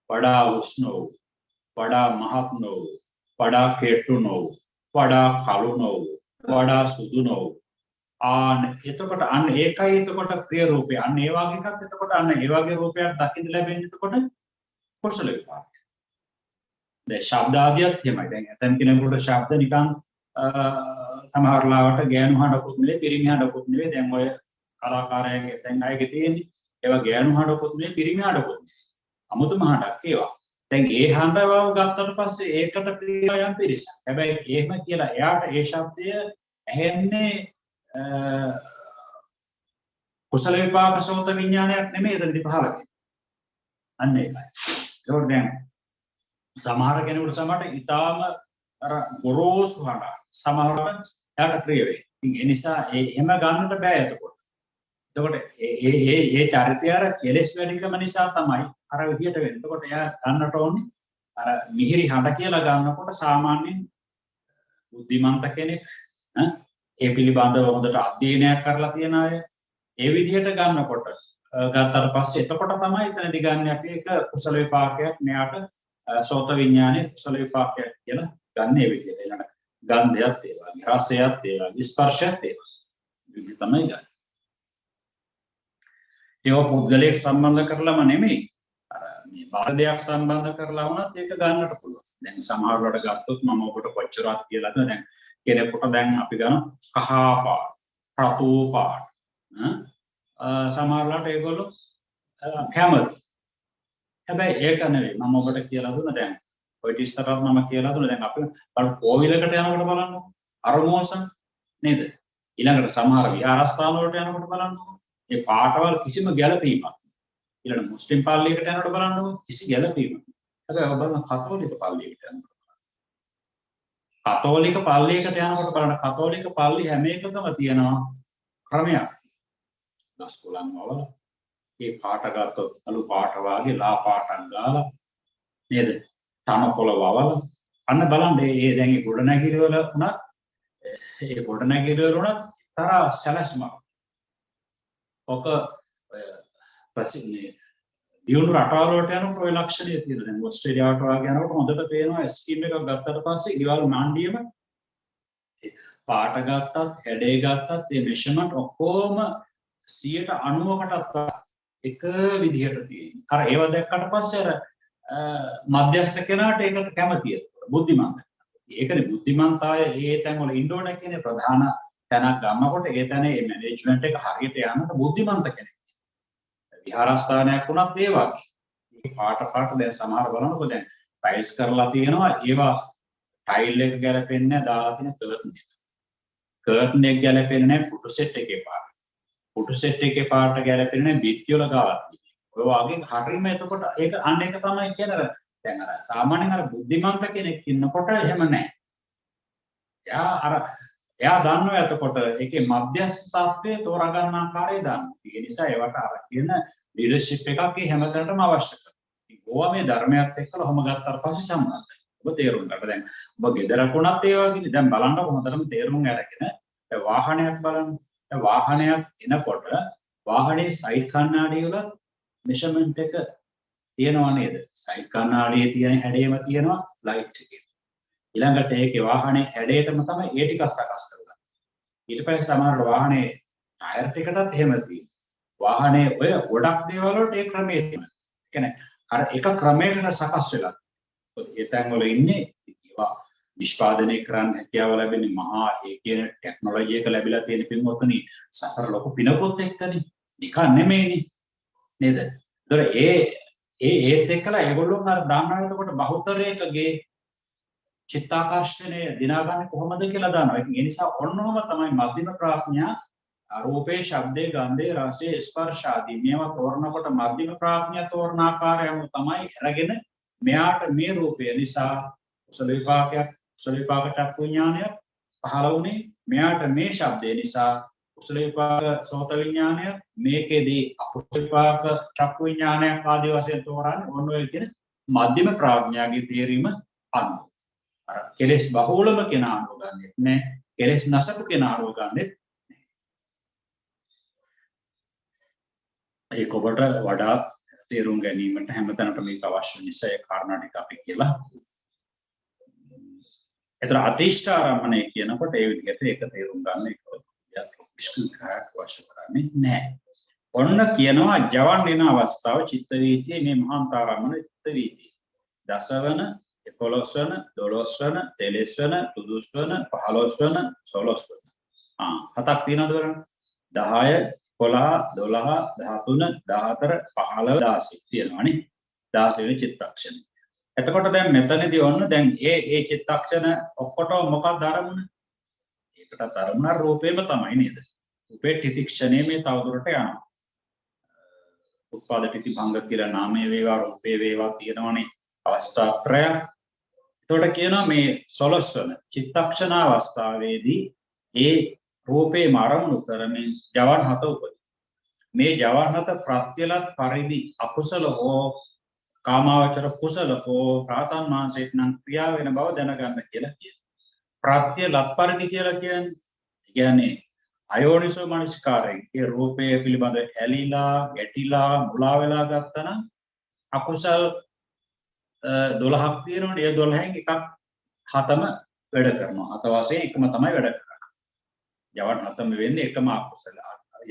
[SPEAKER 1] වඩා උෂ්ණ වූ, වඩා මහත් නොවු, වඩා කෙට්ටු නොවු, වඩා කළු නොවු, වඩා සුදු නොවු. එතකොට අන්න ඒකයි එතකොට ප්‍රිය රූපය. අන්න ඒ වගේ එකක් එතකොට අන්න ඒ වගේ රූපයක් දකින්න ලැබෙන්නේ එතකොට කුසල විපාක. දැන් ශබ්ද ආදියත් එහෙමයි. දැන් ඇතම් කෙනෙකුට ශබ්ද නිකන් සමහර ලාවට ගෑනු හඬකුත් නෙවෙයි, පිරිමි හඬකුත් නෙවෙයි. දැන් ඔය කලාකාරයන්ගේ දැන් අයගේ තියෙන්නේ ඒවා ගෑනු හඬකුත් නෙවෙයි, පිරිමි හඬකුත් නෙවෙයි. අමුතුම හඬක් ඒවා. දැන් ඒ හඬව ගත්තට පස්සේ ඒකට ප්‍රිය යම් පිරිසක්. හැබැයි එහෙම කියලා එයාට ඒ ශබ්දය ඇහෙන්නේ කුසල විපාක සෝත විඥානයක් නෙමෙයි එතනදී පහළ වෙන්නේ. අන්න ඒකයි. ඒකට දැන් සමහර කෙනෙකුට සමහරට ඊටාම අර ගොරෝසු හඬ සමහරට එයාට ප්‍රිය වෙයි. ඉතින් ඒ නිසා එහෙම ගන්නට බෑ එතකොට. එතකොට ඒ චරිතය අර කෙලෙස් වැඩිකම නිසා තමයි අර විදියට වෙන්නේ. එතකොට එයා ගන්නට ඕනේ අර මිහිරි හඬ කියලා ගන්නකොට සාමාන්‍යයෙන් බුද්ධිමන්ත කෙනෙක් ඒ පිළිබඳව හොඳට අධ්‍යයනයක් කරලා තියන අය ඒ විදිහට ගන්නකොට ගත්තට පස්සේ එතකොට තමයි එතනදී ගන්න අපි ඒක කුසල විපාකයක් මෙයාට සෝත විඥානයේ කුසල විපාකයක් කියලා ගන්න ඒ විදිහට. ඊළඟ ගන්ධයත් ඒ වගේ, රසයත් ඒ වගේ, ස්පර්ශයත් ඒ වගේ තමයි ගන්න. ඒක පුද්ගලයෙක් සම්බන්ධ කරලම නෙමෙයි. අර මේ බාහිරයක් සම්බන්ධ කරලා වුණත් ඒක ගන්නට පුළුවන්. දැන් සමහර වෙලාවට ගත්තොත් මම ඔබට කොච්චරක් කියලා දැන් කෙනෙකුට දැන් අපි ගන්න කහ පාට, රතු පාට. සමහරලාට ඒගොල්ලෝ කැමති. හැබැයි ඒක නෙවෙයි මම ඔබට කියලා දුන්න දැන් ඔය ඉස්සරහට මම කියලා දුන්න දැන් අපි කෝවිලකට යනකොට බලන්න අරමෝසන් නේද? ඊළඟට සමහර විහාරස්ථාන වලට යනකොට බලන්න මේ පාටවල කිසිම ගැළපීමක් නැහැ. ඊළඟ මුස්ලිම් පල්ලියකට යනකොට බලන්න කිසි ගැළපීමක් නැහැ. හැබැයි ඔබ බලන කතෝලික පල්ලියකට යනකොට කතෝලික පල්ලියකට යනකොට බලන්න කතෝලික පල්ලි හැම එකකම තියෙනවා ක්‍රමයක්. දස්කොලන් වල ඒ පාට ගත්තොත් අලු පාට වාගේ ලා පාටක් ගාලා නේද? තනකොළ වවල අන්න බලන්න මේ දැන් මේ ගොඩනැගිලි වල උනත් ඒ ගොඩනැගිලි වල උනත් තරහ සැලැස්මක්. ඔක ප්‍රසිද්ධ දියුණු රටවල් වලට යනකොට ওই ලක්ෂණය තියෙනවා. දැන් ඕස්ට්‍රේලියාවට වගේ යනකොට හොඳට පේනවා ස්කීම් එකක් ගත්තට පස්සේ ඊවල මාණ්ඩියම පාට ගත්තත් හැඩේ ගත්තත් මේ මෙෂර්මන්ට් ඔක්කොම 90%කටත් එක විදිහට තියෙනවා. අර ඒව දැක්කට පස්සේ අර මධ්‍යස්ථ කෙනාට ඒකට කැමතියි. බුද්ධිමත්. ඒකනේ බුද්ධිමන්තාය ඒ තැන් වල ඉන්න ඕන කියන්නේ ප්‍රධාන තැනක් ගන්නකොට ඒ තැන මේ මැනේජ්මන්ට් එක හරියට යන්නට බුද්ධිමන්ත කෙනෙක්. විහාරස්ථානයක් වුණත් ඒ වගේ. මේ පාට දැන් සමහර බලනකොට දැන් ටයිල්ස් කරලා තියෙනවා ඒවා ටයිල් එක ගැලපෙන්නේ නැහැ දාලා තියෙන කර්ටන් එක. කර්ටන් එක ගැලපෙන්නේ නැහැ පුටු සෙට් එකේ පාට. පුටු සෙට් එකේ පාට ගැලපෙන්නේ නැහැ බිත්ති වල ගාලා තියෙනවා. ඔය වගේ හරියම එතකොට ඒක අන්න එක තමයි කියන්නේ දැන් අර සාමාන්‍යයෙන් අර බුද්ධිමන්ත කෙනෙක් ඉන්නකොට එහෙම නැහැ. එයා දන්නවා එතකොට ඒකේ මධ්‍යස්ථ තත්ත්වයේ තෝරා ගන්න ආකාරය දන්නවා. ඒ නිසා ඒවට අර කියන ලීඩර්ෂිප් එකක් හැමතැනටම අවශ්‍ය කරනවා. ඕවා මේ ධර්මයත් එක්කලා ඔහම ගත්තාට පස්සේ සම්බන්ධයි. ඔබ තේරුම් ගන්න. දැන් ඔබ ගෙදරක උනත් ඒ වගේනේ. දැන් බලන්න කොහොමදටම තේරුම් අරගෙන දැන් වාහනයක් බලන්න. දැන් වාහනයක් එනකොට වාහනේ සයිඩ් කණ්ණාඩිය වල මෙෂර්මන්ට් එක තියෙනවා නේද? සයිඩ් කණ්ණාඩියේ තියෙන හැඩයම තියෙනවා ලයිට් එකේ. ඊළඟට ඒකේ වාහනේ හැඩයටම තමයි ඒ ටික සකස් කරගන්නේ. ඊට පස්සේ සමහර වාහනේ ටයර් ටිකටත් එහෙම තියෙනවා. වාහනේ ඔය ගොඩක් දේවල් වලට ඒ ක්‍රමයේ තියෙනවා. ඒ කියන්නේ අර එක ක්‍රමයකට සකස් වෙලා. ඒ තැන් වල ඉන්නේ ඒවා නිෂ්පාදනය කරන්න හැකියාව ලැබෙන්නේ මහා ඒ කියන ටෙක්නොලොජි එක ලැබිලා තියෙන පින්වත්නි සසර ලොකු පිනකොත් එක්කනේ. නිකන් නෙමෙයිනේ. නේද? ඒතර ඒත් එක්කලා ඒගොල්ලෝ අර දානවා එතකොට බහුතරයකගේ චිත්තාකර්ෂණය දිනාගන්නේ කොහොමද කියලා දානවා. ඒ නිසා ඔන්නෝම තමයි මධ්‍යම ප්‍රඥා රූපේ ශබ්දේ ගන්ධේ රසේ ස්පර්ශ ආදී මේවා තෝරනකොට මධ්‍යම ප්‍රඥා තෝරන ආකාරයම තමයි අරගෙන මෙයාට මේ රූපය නිසා කුසල විපාක චක්කු විඥානය පහළ වුණේ මෙයාට මේ ශබ්දේ නිසා කුසල විපාක සෝත විඥානය මේකෙදී අකුසල විපාක චක්කු විඥානය ආදී වශයෙන් තෝරන්නේ ඔන්න ඔය කියන මධ්‍යම ප්‍රඥාගේ තේරීම අනුව. කෙලෙස් බහුලම කෙනා අනුව ගන්නෙත් නෑ කෙලෙස් නැසපු කෙනා අනුව ගන්නෙත් ඒක ඔබට වඩා තේරුම් ගැනීමට හැමතැනටම මේක අවශ්‍ය නිසා ඒ කාරණා ටික අපි කියලා. ඒතර අතිෂ්ඨාරම්මණය කියනකොට ඒ විදිහට ඒක තේරුම් ගන්න ඒක විශ්කෘතයක් අවශ්‍ය කරන්නේ නැහැ. ඔන්න කියනවා ජවන් වෙන අවස්ථාව චිත්ත වීතියේ මේ මහාන්තාරම්මන චිත්ත වීතිය. දසවන 11 වන 12 වන 13 වන 13 වන 15 වන 16 වන හතක් තියෙනවද බලන්න 10 11 12 13 14 15 16 තියෙනවානේ 16 වෙනි චිත්තක්ෂණ. එතකොට දැන් මෙතනදී ඔන්න දැන් ඒ චිත්තක්ෂණ ඔක්කොටම මොකක්ද අරමුණ? ඒකට අරමුණ රූපේම තමයි නේද? රූපේ තිතික්ෂණේ මේ තවදුරට යනවා. උත්පාද තිති භංග කියලා නාමයේ වේවා රූපේ වේවා තියෙනවනේ අවස්ථා ත්‍රයක්. එතකොට කියනවා මේ 16 වන චිත්තක්ෂණ අවස්ථාවේදී ඒ රූපේ අරමුණු කරමින් ජවන් 7 උපදී. මේ ජවන් 7 ප්‍රත්‍යලත් පරිදි අකුසල හෝ කාමාවචර කුසල හෝ රාතන් මාංශයට නම් ක්‍රියා වෙන බව දැනගන්න කියලා කියනවා. ප්‍රත්‍යලත් පරිදි කියලා කියන්නේ අයෝනිසෝ මනසිකාරයෙන් ඒ රූපය පිළිබඳ ඇලිලා ගැටිලා මුලා වෙලා ගත්තනම් අකුසල් 12ක් තියෙනවනේ ඒ 12න් එකක් 7ම වැඩ කරනවා. අත වශයෙන් එකම තමයි වැඩ කරන්නේ. ජවන් 7ම වෙන්නේ එකම අකුසල.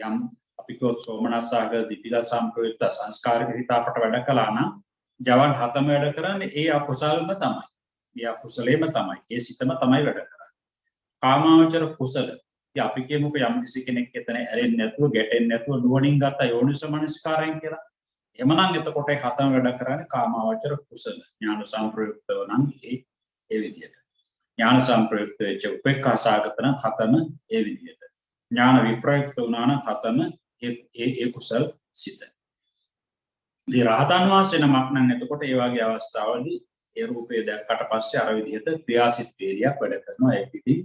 [SPEAKER 1] යම් අපි කිව්වොත් සෝමනස්සාග දිපිලා සම්ප්‍රයුක්ත සංස්කාරික හිත අපට වැඩ කළා නම් ජවන් 7ම වැඩ කරන්නේ ඒ අකුසලම තමයි. ඒ අකුසලෙම තමයි. ඒ සිතම තමයි වැඩ කරන්නේ. කාමාවචර කුසල. ඉතින් අපි කියමුකෝ යම් කිසි කෙනෙක් එතන ඇලෙන්නේ නැතුව ගැටෙන්නේ නැතුව නුවණින් ගත්ත යෝනිසෝ මනසිකාරයෙන් කියලා. එමනම් එතකොට ඒ 7ම වැඩ කරන්නේ කාමාවචර කුසල. ඥාන සම්ප්‍රයුක්තව නම් ඒ විදිහට. ඥාන සම්ප්‍රයුක්ත වෙච්ච උපේක්ඛා සාගතන 7ම ඒ විදිහට. ඥාන විප්‍රයුක්ත වුණා නම් 7ම ඒ කුසල් සිත. දී රහතන් වහන්සේ නමක් නම් එතකොට ඒ වගේ අවස්ථාවලදී ඒ රූපය දැක්කට පස්සේ අර විදිහට ක්‍රියාසිත වේලියක් වැඩ කරනවා. ඒක ඉතින්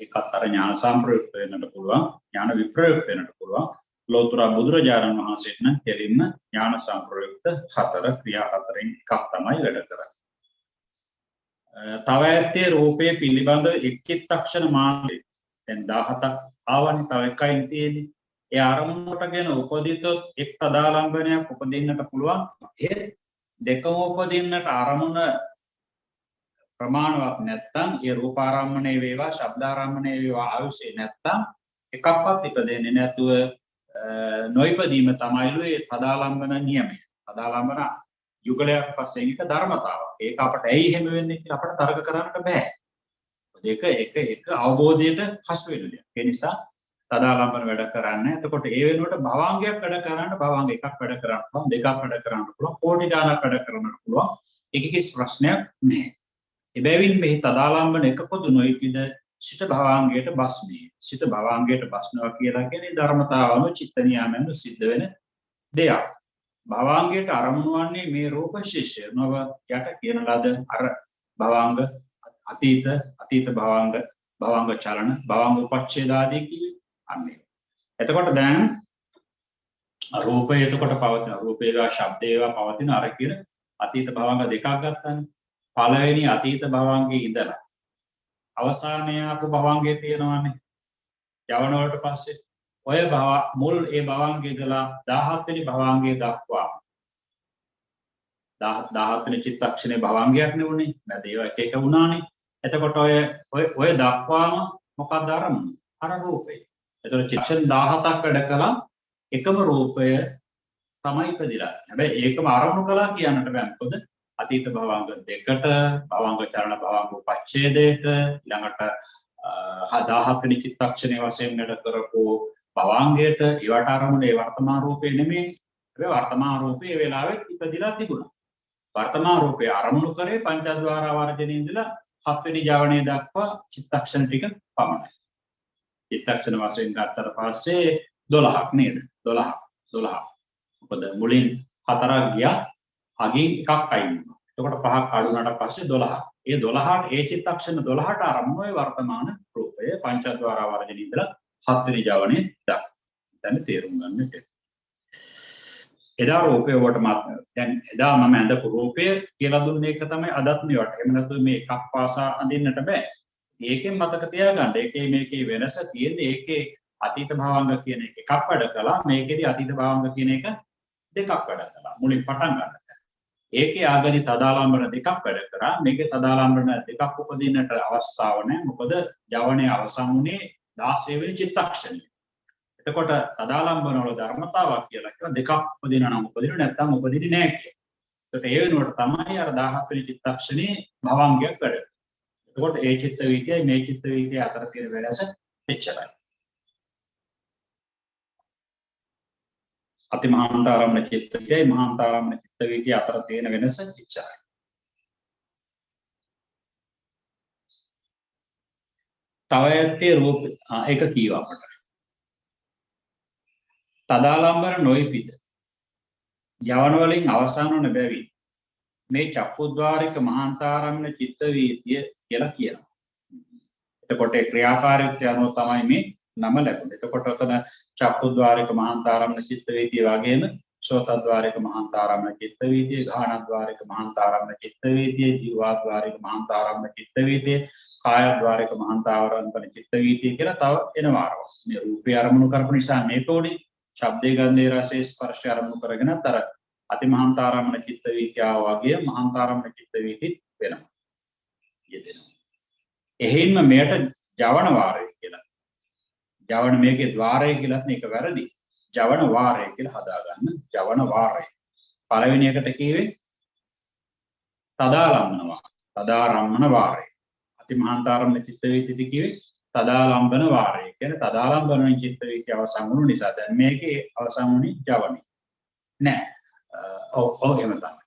[SPEAKER 1] ඒකත් අර ඥාන සම්ප්‍රයුක්ත වෙන්නට පුළුවන් ඥාන විප්‍රයුක්ත වෙන්නට පුළුවන්. ලෝතර බුදුරජාණන් වහන්සේට නම් දෙලින්ම ඥාන සම්ප්‍රයුක්ත 4 ක්‍රියා 4න් එකක් තමයි වැඩ කරන්නේ. තව ඇත්තේ රූපයේ පිළිබඳ එක් චිත්තක්ෂණ මාත්‍රය. දැන් 17ක් ආවනේ තව එකයි තියෙන්නේ. ඒ අරමුණටගෙන උපදිතොත් එක් තදාලම්බනයක් උපදින්නට පුළුවන්. ඒ දෙකම උපදින්නට අරමුණ ප්‍රමාණවත් නැත්තම් ඒ රූපාරම්මණය වේවා ශබ්දාරම්මණය වේවා ආයුෂේ නැත්තම් එකක්වත් ඉපදෙන්නේ නැතුව නොයිපදීම තමයිලු ඒ තදාලම්බන නියමය. තදාලම්බන යුගලයක් පස්සේ එක ධර්මතාවක්. ඒක අපට ඇයි එහෙම වෙන්නේ කියලා අපට තර්ක කරන්නට බෑ. ඒක අවබෝධයට හසු වෙන දෙයක්. ඒ නිසා තදාලම්බන වැඩ කරන්නේ. එතකොට ඒ වෙනුවට භවංගයක් වැඩ කරන්න භවංග එකක් වැඩ කරන්න පුළුවන්, දෙකක් වැඩ කරන්න පුළුවන්, කෝටි ගාණක් වැඩ කරන්න පුළුවන්. ඒක කිසි ප්‍රශ්නයක් නැහැ. එබැවින් මේ තදාලම්බන එක පොදු නොයිකිද සිත භවංගයට බස්නේ. සිත භවංගයට බස්නවා කියලා කියන්නේ ධර්මතාවම චිත්ත නියාමයෙන් සිද්ධ වෙන දෙයක්. භවංගයට අරමුණු වන්නේ මේ රූප ශේෂය නව යට කියන ලද අර භවංග අතීත භවංග චලන භවංග උපච්ඡේදාදී කිව්වේ අන්නේ. එතකොට දැන් රූපය එතකොට පවතින රූපේවා ශබ්දේවා පවතින අර කියන අතීත භවංග දෙකක් ගත්තානේ. පළවෙනි අතීත භවංගේ ඉඳලා අවසානයේ ආපු භවංගේ තියෙනවානේ. යවන වලට පස්සේ ඔය මුල් ඒ භවංගේ ඉඳලා 17 වෙනි භවංගේ දක්වා 17 වෙනි චිත්තක්ෂණේ භවංගයක් නෙවුනේ. නැද ඒවා එක එක වුණානේ. එතකොට ඔය දක්වාම මොකක්ද අරමුණ? අර රූපේ. එතකොට චිත්තක්ෂණ 17ක් වැඩ කළා එකම රූපය තමයි ඉපදිලා. හැබැයි ඒකම අරමුණු කළා කියන්නට බෑ. මොකද අතීත භවංග දෙකට භවංග චලන භවංග උපච්ඡේදයට ඊළඟට 17 වෙනි චිත්තක්ෂණයේ වශයෙන් වැඩ කරපු භවංගයට ඊවට අරමුණේ වර්තමාන රූපේ නෙමෙයි. ඒ වර්තමාන රූපේ ඒ වෙලාවෙත් ඉපදිලා තිබුණා. වර්තමාන රූපේ අරමුණු කරේ පංචද්වාර වර්ජනේ ඉඳලා 7 වෙනි ජවනයේ දක්වා චිත්තක්ෂණ ටික පමණයි. චිත්තක්ෂණ වශයෙන් ගත්තට පස්සේ 12ක් නේද? 12. මොකද මුලින් 4ක් ගියා අගින් එකක් අයින් වුණා. එතකොට 5ක් අඩු වුණාට පස්සේ 12. ඒ 12ට ඒ චිත්තක්ෂණ 12ට අරමුණේ වර්තමාන රූපය පංචද්වාර වර්ජනේ ඉඳලා 7 වෙනි ජවනයේ දක්වා. දැන් තේරුම් ගන්නට. එදා රූපය වලට දැන් එදා මම ඇඳපු රූපය කියලා දුන්නේ ඒක තමයි අදත් මේවට. එහෙම නැත්නම් මේ එකක් පාසා අඳින්නට බෑ. ඒකෙන් මතක තියාගන්න. ඒකේ මේකේ වෙනස තියෙන්නේ ඒකේ අතීත භවංග කියන එක එකක් වැඩ කළා. මේකේදී අතීත භවංග කියන එක දෙකක් වැඩ කළා. මුලින් පටන් ගන්න. ඒකේ ආගදි තදාලම්බන දෙකක් වැඩ කරා. මේකේ තදාලම්බන දෙකක් උපදින්නට අවස්ථාව නැහැ. මොකද යවනේ අවසන් වුණේ 16 වෙනි චිත්තක්ෂණය. එතකොට තදාලම්බන වල ධර්මතාවක් කියලා කියන දෙකක් උපදිනවා නම් උපදිනවා නැත්නම් උපදින්නේ නැහැ කියලා. ඒකට ඒ වෙනුවට තමයි අර 17 වෙනි චිත්තක්ෂණේ භවංගයක් වැඩ. එතකොට ඒ චිත්ත වීතියයි මේ චිත්ත වීතිය අතර තියෙන වෙනස එච්චරයි. අතිමහාන්තාරම්භ චිත්ත වීතියයි මහාන්තාරම්භ චිත්ත වීතිය අතර තියෙන වෙනස එච්චරයි. තව ඇත්තේ රූප ඒක කීවා අපට. තදාලම්බන නොයිපිද යවන වලින් අවසන් වන බැවින් මේ චක්කුද්්වාරික මහාන්තාරම්භ චිත්ත වීතිය කියලා කියනවා. එතකොට ඒ ක්‍රියාකාරීත්වය අනුව තමයි මේ නම ලැබුණේ. එතකොට ඔතන චක්කුද්්වාරික මහාන්තාරම්භ චිත්ත වීතිය වගේම සෝතද්්වාරික මහාන්තාරම්භ චිත්ත වීතිය, ගාහනද්්වාරික මහාන්තාරම්භ චිත්ත වීතිය, ජීවාද්්වාරික මහාන්තාරම්භ චිත්ත වීතිය, කායද්්වාරික මහාන්තාරම්භ චිත්ත වීතිය කියලා තව එනවා. මේ රූපය අරමුණු කරපු නිසා මේතෝනේ ශබ්දේ ගන්ධේ රසේ ස්පර්ශය අරමුණු කරගෙන තර අතිමහාන්තාරම්භ චිත්ත වීතිය වගේ මහාන්තාරම්භ චිත්ත වීතිය වෙනවා. යෙදෙනවා. එහෙයින්ම මෙයට ජවන වාරය කියලා. ජවන මේකේ ద్వාරය කියලාත් මේක වැරදි. ජවන වාරය කියලා හදාගන්න. ජවන වාරය. පළවෙනි එකට කියවේ තදාලම්බන වාරය. තදාරම්මන වාරය. අතිමහාන්තාරම්භ චිත්ත වීතිය කියවේ තදාලම්බන වාරය. කියන්නේ තදාලම්බන චිත්ත වීතිය අවසන් වුණු නිසා දැන් මේකේ අවසන් වුණේ ජවනේ. නෑ. ඔව් එහෙම තමයි.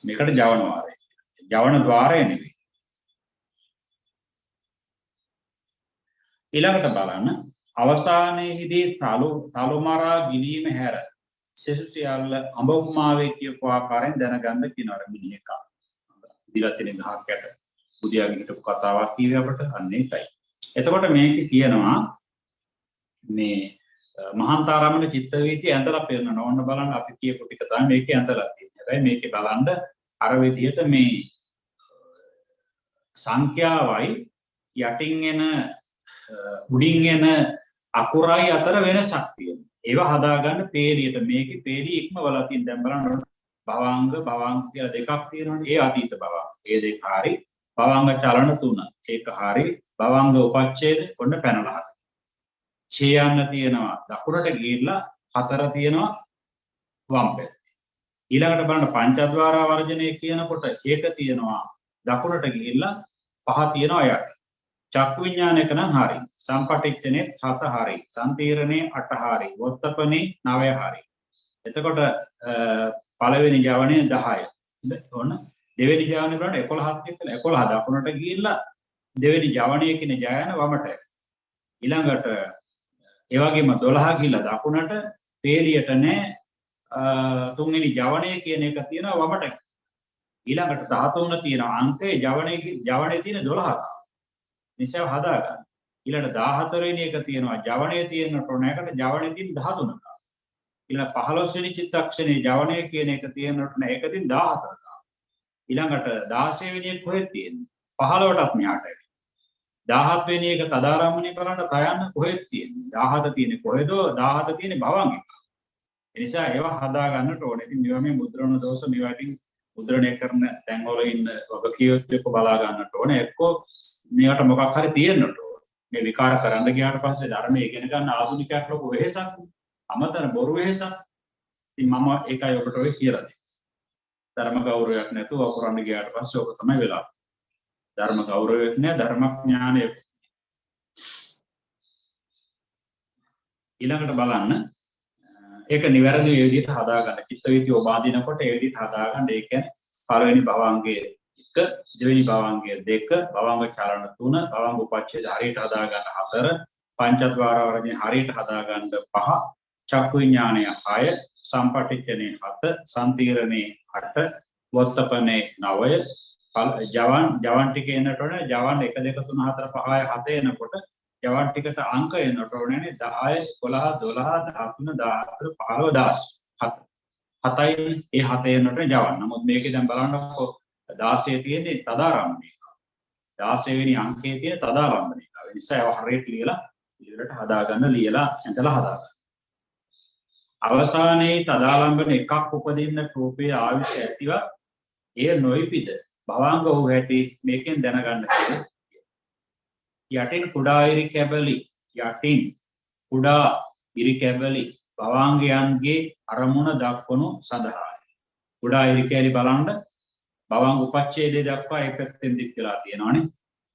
[SPEAKER 1] මේකට ජවන වාරය. ජවන ద్వාරය නෙවෙයි. ඊළඟට බලන්න අවසානයේදී තලුමරා ගිනීම හැර සෙසු සියල්ල අඹුම්මාවේ කියපු ආකාරයෙන් දැනගන්න කියනවා මිනිහක. ඉදිරියට තියෙන ගහක් යට බුදියාගෙන හිටපු කතාවක් කියවේ අපට අන්න ඒකයි. එතකොට මේකේ කියනවා මේ මහාන්තාරම්භ චිත්ත වීතිය ඇඳලා පෙන්නනවා. ඔන්න බලන්න අපි කියපු ටික තමයි මේකේ ඇඳලා තියෙන්නේ. හැබැයි මේකේ බලන්න අර විදිහට මේ සංඛ්‍යාවයි යටින් එන උඩින් එන අකුරයි අතර වෙනසක් තියෙනවා. ඒවා හදාගන්න පේලියට මේකේ පේලිය ඉක්මවලා තියෙන දැන් බලන්න භවංග කියලා දෙකක් තියෙනවනේ. ඒ අතීත භවංග. ඒ දෙක හරි. භවංග චලන 3. ඒක හරි. භවංග උපච්ඡේද ඔන්න පැනලා හරි. ඡේයන්න තියෙනවා දකුණට ගිහිල්ලා 4 තියෙනවා වම් පැත්තේ. ඊළඟට බලන්න පංචද්වාර වර්ජනය කියනකොට ඒක තියෙනවා දකුණට ගිහිල්ලා 5 තියෙනවා යට. චක්කු විඥානයක නම් හරි. සම්පටිච්ඡනේ 7 හරි. සම්තීරණේ 8 හරි. වොත්තපනේ 9 හරි. එතකොට පළවෙනි ජවනයේ 10. ඔන්න දෙවෙනි ජවනයේ බලන්න 11ක් එක්කලා 11 දකුණට ගිහිල්ලා දෙවෙනි ජවනයේ කියන ජයන වමට. ඊළඟට ඒ වගේම 12 ගිහිල්ලා දකුණට තේලියට නෑ තුන්වෙනි ජවනයේ කියන එක තියෙනවා වමට. ඊළඟට 13 තියෙන අංකයේ ජවනයේ තියෙන 12ක්. නිසා හදා ගන්න. ඊළඟට 14 වෙනි එක තියෙනවා ජවනයේ තියෙන ටොනයකට ජවනයේ තියෙන 13ක්. ඊළඟ 15 වෙනි චිත්තක්ෂණයේ ජවනයේ කියන එක තියෙන ටොන එකකින් 14ක්. ඊළඟට 16 වෙනි එක කොහෙද තියෙන්නේ? 15ටත් මෙහාට. 17 වෙනි එක තදාරම්මනේ බලන්න තයන්න කොහෙද තියෙන්නේ? 17 තියෙන්නේ කොහෙද? 17 තියෙන්නේ භවංගේ. ඒ නිසා ඒවා හදා ගන්නට ඕනේ. ඉතින් මේවා මේ මුද්‍රණ දෝෂ මේවා ඉතින් මුද්‍රණය කරන තැන්වල ඉන්න වගකියොත් එක්ක බලා ගන්නට ඕනේ. එක්කෝ මේවට මොකක් හරි තියෙන්නට ඕනේ. මේ විකාර කරන්න ගියාට පස්සේ ධර්මයේ ඉගෙන ගන්න ආධුනිකයෙක් ලොකු වෙහෙසක්. අමතර බොරු වෙහෙසක්. ඉතින් මම ඒකයි ඔබට ඔය කියලා දෙන්නේ. ධර්ම ගෞරවයක් නැතුව අකුරන්න ගියාට පස්සේ ඔක තමයි වෙලා. ධර්ම ගෞරවයක් නෑ ධර්මඥානය. ඊළඟට බලන්න ඒක නිවැරදි මේ විදිහට හදාගන්න. චිත්ත වීති ඔබ අඳිනකොට ඒ විදිහට හදාගන්න. ඒ කියන්නේ පළවෙනි භවංගයේ 1, දෙවෙනි භවංගයේ 2, භවංග චලන 3, භවංග උපච්ඡේද හරියට හදාගන්න 4, පංචද්වාර වර්ජනේ හරියට හදාගන්න 5, චක්කු විඥානය 6, සම්පටිච්ඡනේ 7, සම්තීරණේ 8, වොත්තපනේ 9, ජවන් ටික එන්නට ඕනේ. ජවන් 1 2 3 4 5 7 එනකොට ජවන් ටිකට අංක එන්නට ඕනේ 10 11 12 13 14 15 16 7යි ඒ 7 එන්නට ජවන්. නමුත් මේකේ දැන් බලන්නකො 16 තියෙන්නේ තදාරම්මනේ. 16 වෙනි අංකයේ තියෙන තදාරම්මනේ. ඒ නිසා ඒව හරියට ලියලා ඉවරට හදාගන්න ලියලා ඇඳලා හදාගන්න. අවසානයේ තදාලම්බන එකක් උපදින්න රූපයේ ආවිෂ ඇතිව එය නොයිපිද භවංග වූ හැටි මේකෙන් දැනගන්න කියලා. යටින් කුඩා ඉරි කැබලි භවංගයන්ගේ අරමුණ දක්වනු සඳහායි. කුඩා ඉරි කැලි බලන්න භවංග උපච්ඡේදය දක්වා ඒ පැත්තෙන් දික් වෙලා තියෙනවානේ.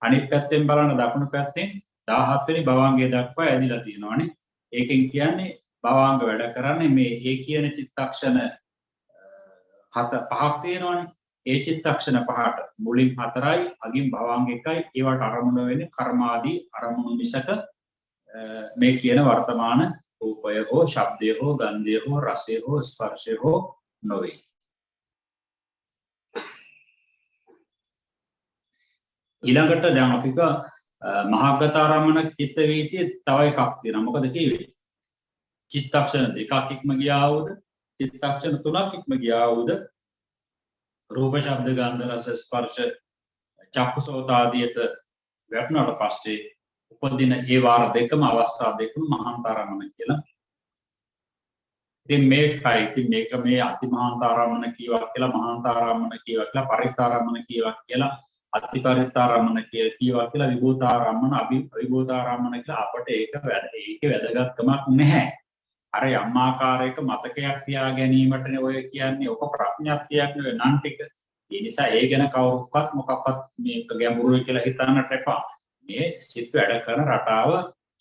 [SPEAKER 1] අනිත් පැත්තෙන් බලන්න දකුණු පැත්තෙන් 17 වෙනි භවංගය දක්වා ඇදිලා තියෙනවානේ. ඒකෙන් කියන්නේ භවංග වැඩ කරන්නේ මේ ඒ කියන චිත්තක්ෂණ 5ක් තියෙනවානේ. ඒ චිත්තක්ෂණ 5ට මුලින් 4යි අගින් භවංග 1යි. ඒවට අරමුණ වෙන්නේ කර්මාදී අරමුණු මිසක මේ කියන වර්තමාන රූපය හෝ ශබ්දය හෝ ගන්ධය හෝ රසය හෝ ස්පර්ශය හෝ නොවේ. ඊළඟට දැන් අපි මහාගතාරම්මන චිත්ත වීතිය තව එකක් තියෙනවා. මොකද කිව්වේ? චිත්තක්ෂණ 2ක් ඉක්ම ගියා වුද? චිත්තක්ෂණ 3ක් ඉක්ම ගියා වුද? රූප ශබ්ද ගන්ධ රස ස්පර්ශ චක්කුසෝත ආදියට වැටුණාට පස්සේ උපදින ඒ වාර දෙකම අවස්ථා දෙකම මහාන්තාරම්මන කියලා. ඉතින් මේක මේ අතිමහාන්තාරම්මන කීවා කියලා මහාන්තාරම්මන කීවා කියලා පරිත්තාරම්මන කීවා කියලා අතිපරිත්තාරම්මන කීවා කියලා විභූතාරම්මන අභිභූතාරම්මන කියලා අපට ඒකේ වැදගත්කමක් නැහැ. අර යම් ආකාරයක මතකයක් තියා ගැනීමටනේ ඔය කියන්නේ. ඔක ප්‍රඥාක්තියක් නෙවෙයි නම් ටික. ඒ නිසා ඒ ගැන කවුරුත් මොකක්වත් මේක ගැඹුරුයි කියලා හිතන්නට එපා. මේ සිත් වැඩ කරන රටාව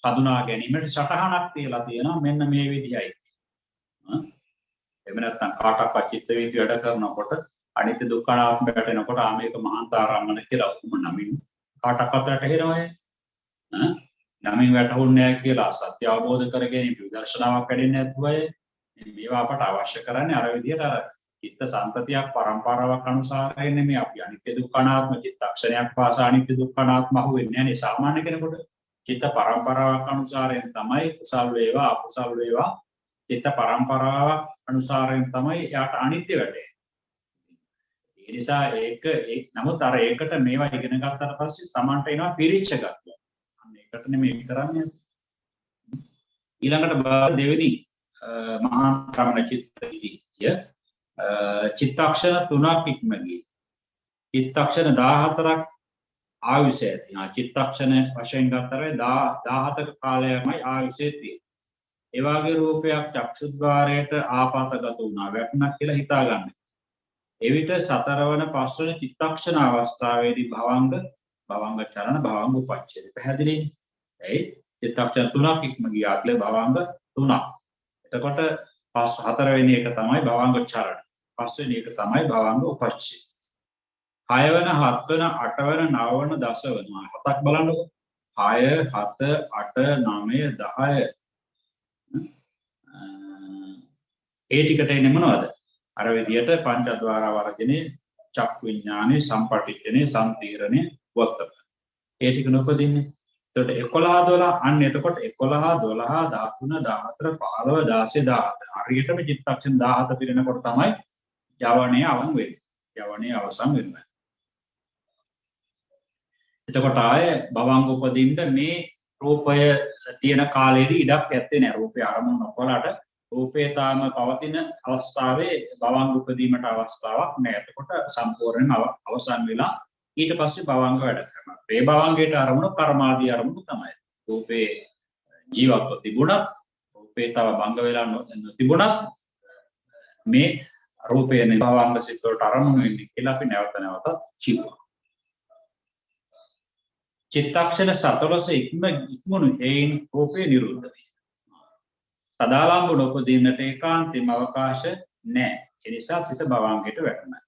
[SPEAKER 1] හඳුනා ගැනීමට සටහනක් තියලා තියෙනවා. මෙන්න මේ විදිහයි. එහෙම නැත්නම් කාටවත් චිත්ත වීති වැඩ කරනකොට අනිත්‍ය දුක්ඛ අනාත්ම වැටෙනකොට මේක මහාන්තාරම්මන කියලා උතුම් නමින් කාටවත් වැටහෙනවනේ. නමින් වැටහුන්නේ නැහැ කියලා සත්‍ය අවබෝධ කර ගැනීම විදර්ශනාවක් වැඩෙන්නේ නැතුවයි මේවා අපට අවශ්‍ය කරන්නේ. අර විදිහට අර චිත්ත සම්පතියක් පරම්පරාවක් අනුසාරයෙන් මේ අපි අනිත්‍ය දුක්ඛ අනාත්ම චිත්තක්ෂණයක් පාසා අනිත්‍ය දුක්ඛ අනාත්ම අහුවෙන්නේ නැහැ නේ සාමාන්‍ය කෙනෙකුට. චිත්ත පරම්පරාවක් අනුසාරයෙන් තමයි කුසල් වේවා අකුසල් වේවා චිත්ත පරම්පරාවක් අනුසාරයෙන් තමයි යාට අනිත්‍ය වැටෙන්නේ. ඒ නිසා නමුත් අර ඒකට මේවා ඉගෙන ගත්තට පස්සේ Tamanට එනවා පිරිච්ච ගතිය. අන්න ඒකට නෙමෙයි කරන්නේ. ඊළඟට දෙවෙනි මහාන්තරමන චිත්ත වීතිය චිත්තක්ෂණ 3ක් ඉක්ම ගියේ. චිත්තක්ෂණ 14ක් ආයුෂය තියෙනවා. චිත්තක්ෂණ වශයෙන් ගත්තාම 17ක කාලයමයි ආයුෂය තියෙන්නේ. ඒ වගේ රූපයක් චක්ෂුද්්වාරයට ආපాతගත වුණා වැටුණා කියලා හිතා ගන්න. එවිට සතරවන පස්වන චිත්තක්ෂණ අවස්ථාවේදී භවංග චලන භවංග උපච්ඡේද පැහැදිලිනේ. එයි චිත්තක්ෂණ 3ක් ඉක්ම ගියාත්ල භවංග 3ක්. එතකොට හතරවෙනි එක තමයි භවංග චලන. පස්වෙනි එක තමයි භවංග උපච්ඡේද. 6 වෙන 7 වෙන 8 වෙන 9 වෙන 10 වෙන හතක් බලන්නකො. 6 7 8 9 10 ඒ ටිකට එන්නේ මොනවද? අර විදියට පංචද්වාර වර්ජනේ, චක්කු විඥානේ, සම්පටිච්ඡනේ, සම්තීරණේ, වත්තක. ඒ ටික නොපදින්නේ. එතකොට 11 12 අන්න එතකොට 11 12 13 14 15 16 17 හරියටම චිත්තක්ෂණ 17 පිරෙනකොට තමයි ජවණය අවම වෙන්නේ. ජවණය අවසන් වෙනවා. එතකොට ආයේ භවංග උපදින්න මේ රූපය තියෙන කාලෙදී ඉඩක් ඇත්තේ නැහැ. රූපය ආරමුණු නොකරලාට රූපේ තාම පවතින අවස්ථාවේ භවංග උපදීමට අවස්ථාවක් නැහැ. එතකොට සම්පූර්ණයෙන්ම අවසන් වෙලා ඊට පස්සේ භවංග වැඩ කරනවා. මේ භවංගයට අරමුණු කර්මාදී අරමුණු තමයි. රූපේ ජීවත්ව තිබුණත් රූපේ තව භංග වෙලා නොතිබුණත් මේ රූපේ භවංග සිත් වලට අරමුණු වෙන්නේ කියලා අපි නැවත නැවතත් කියනවා. චිත්තක්ෂණ 14 ඉක්මනු හේයින් රූපේ නිරුද්ධ වේ. තදාලම්බ නොපදින්නට ඒකාන්තයෙන්ම අවකාශ නැහැ. ඒ නිසා සිත භවංගයට වැටෙනවා.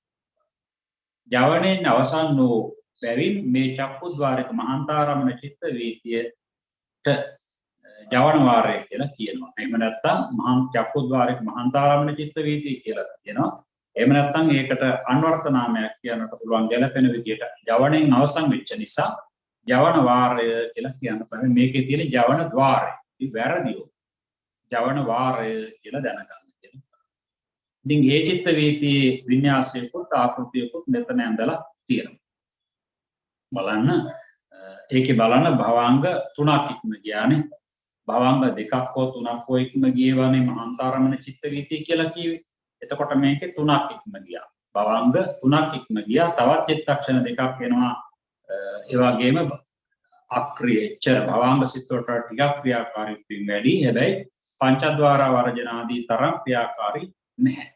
[SPEAKER 1] ජවණයෙන් අවසන් වූ බැවින් මේ චක්කුද්්වාරික මහන්තාරම්මන චිත්ත වීතියට ජවන වාරය කියලා කියනවා. එහෙම නැත්නම් මහා චක්කුද්්වාරික මහන්තාරම්මන චිත්ත වීතිය කියලා කියනවා. එහෙම නැත්නම් ඒකට අන්වර්ථ නාමයක් කියන්නට පුළුවන් ගැළපෙන විදියට ජවණයෙන් අවසන් වෙච්ච නිසා ජවන වාරය කියලා කියන්න බෑ. මේකේ තියෙන ජවන ద్వාරය. ඉතින් වැරදිව. ජවන වාරය කියලා දැනගන්න කියනවා. ඉතින් මේ චිත්ත වීතියේ වින්‍යාසයකොත් ආකෘතියකොත් මෙතන ඇඳලා තියෙනවා. බලන්න ඒකේ බලන්න භවංග 3ක් ඉක්ම ගියානේ. භවංග 2ක් හෝ 3ක් හෝ ඉක්ම ගියවනේ මහන්තාරමන චිත්ත වීතිය කියලා කිව්වේ. එතකොට මේකේ 3ක් ඉක්ම ගියා. භවංග 3ක් ඉක්ම ගියා. තවත් චිත්තක්ෂණ 2ක් එනවා. ඒ වගේම අක්‍රියචර භවංග සිත් වලට ටිකක් ක්‍රියාකාරීත්වයෙන් වැඩි. හැබැයි පංචද්වාර වර්ජන ආදී තරම් ක්‍රියාකාරී නැහැ.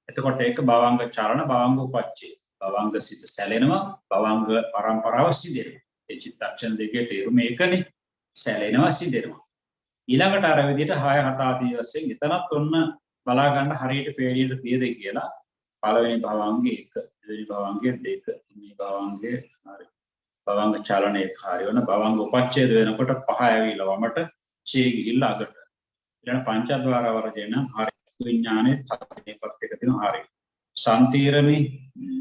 [SPEAKER 1] එතකොට ඒක භවංග චරණ භවංග උපච්ඡේද. භවංග සිත සැලෙනවා, භවංග පරම්පරාව සිදෙනවා. ඒ චිත්තක්ෂණ දෙකේ තේරුම ඒකනේ. සැලෙනවා සිදෙනවා. ඊළඟට අර විදිහට 6 7 ආදී වශයෙන් එතනත් ඔන්න බලා ගන්න හරියට පේළියට තියද කියලා පළවෙනි භවංගේ 1, දෙවෙනි භවංගේ 2, තුන්වෙනි භවංගේ හරි. භවංග චලනයේ කාර්ය වෙන භවංග උපච්ඡේද වෙනකොට 5 ඇවිල්ලා වමට ඡේ ගිහිල්ලා අගට. ඊළඟ පංචද්වාර වර්ජන හරි. විඥානේ තාපේපත් එක තියෙනවා හරි.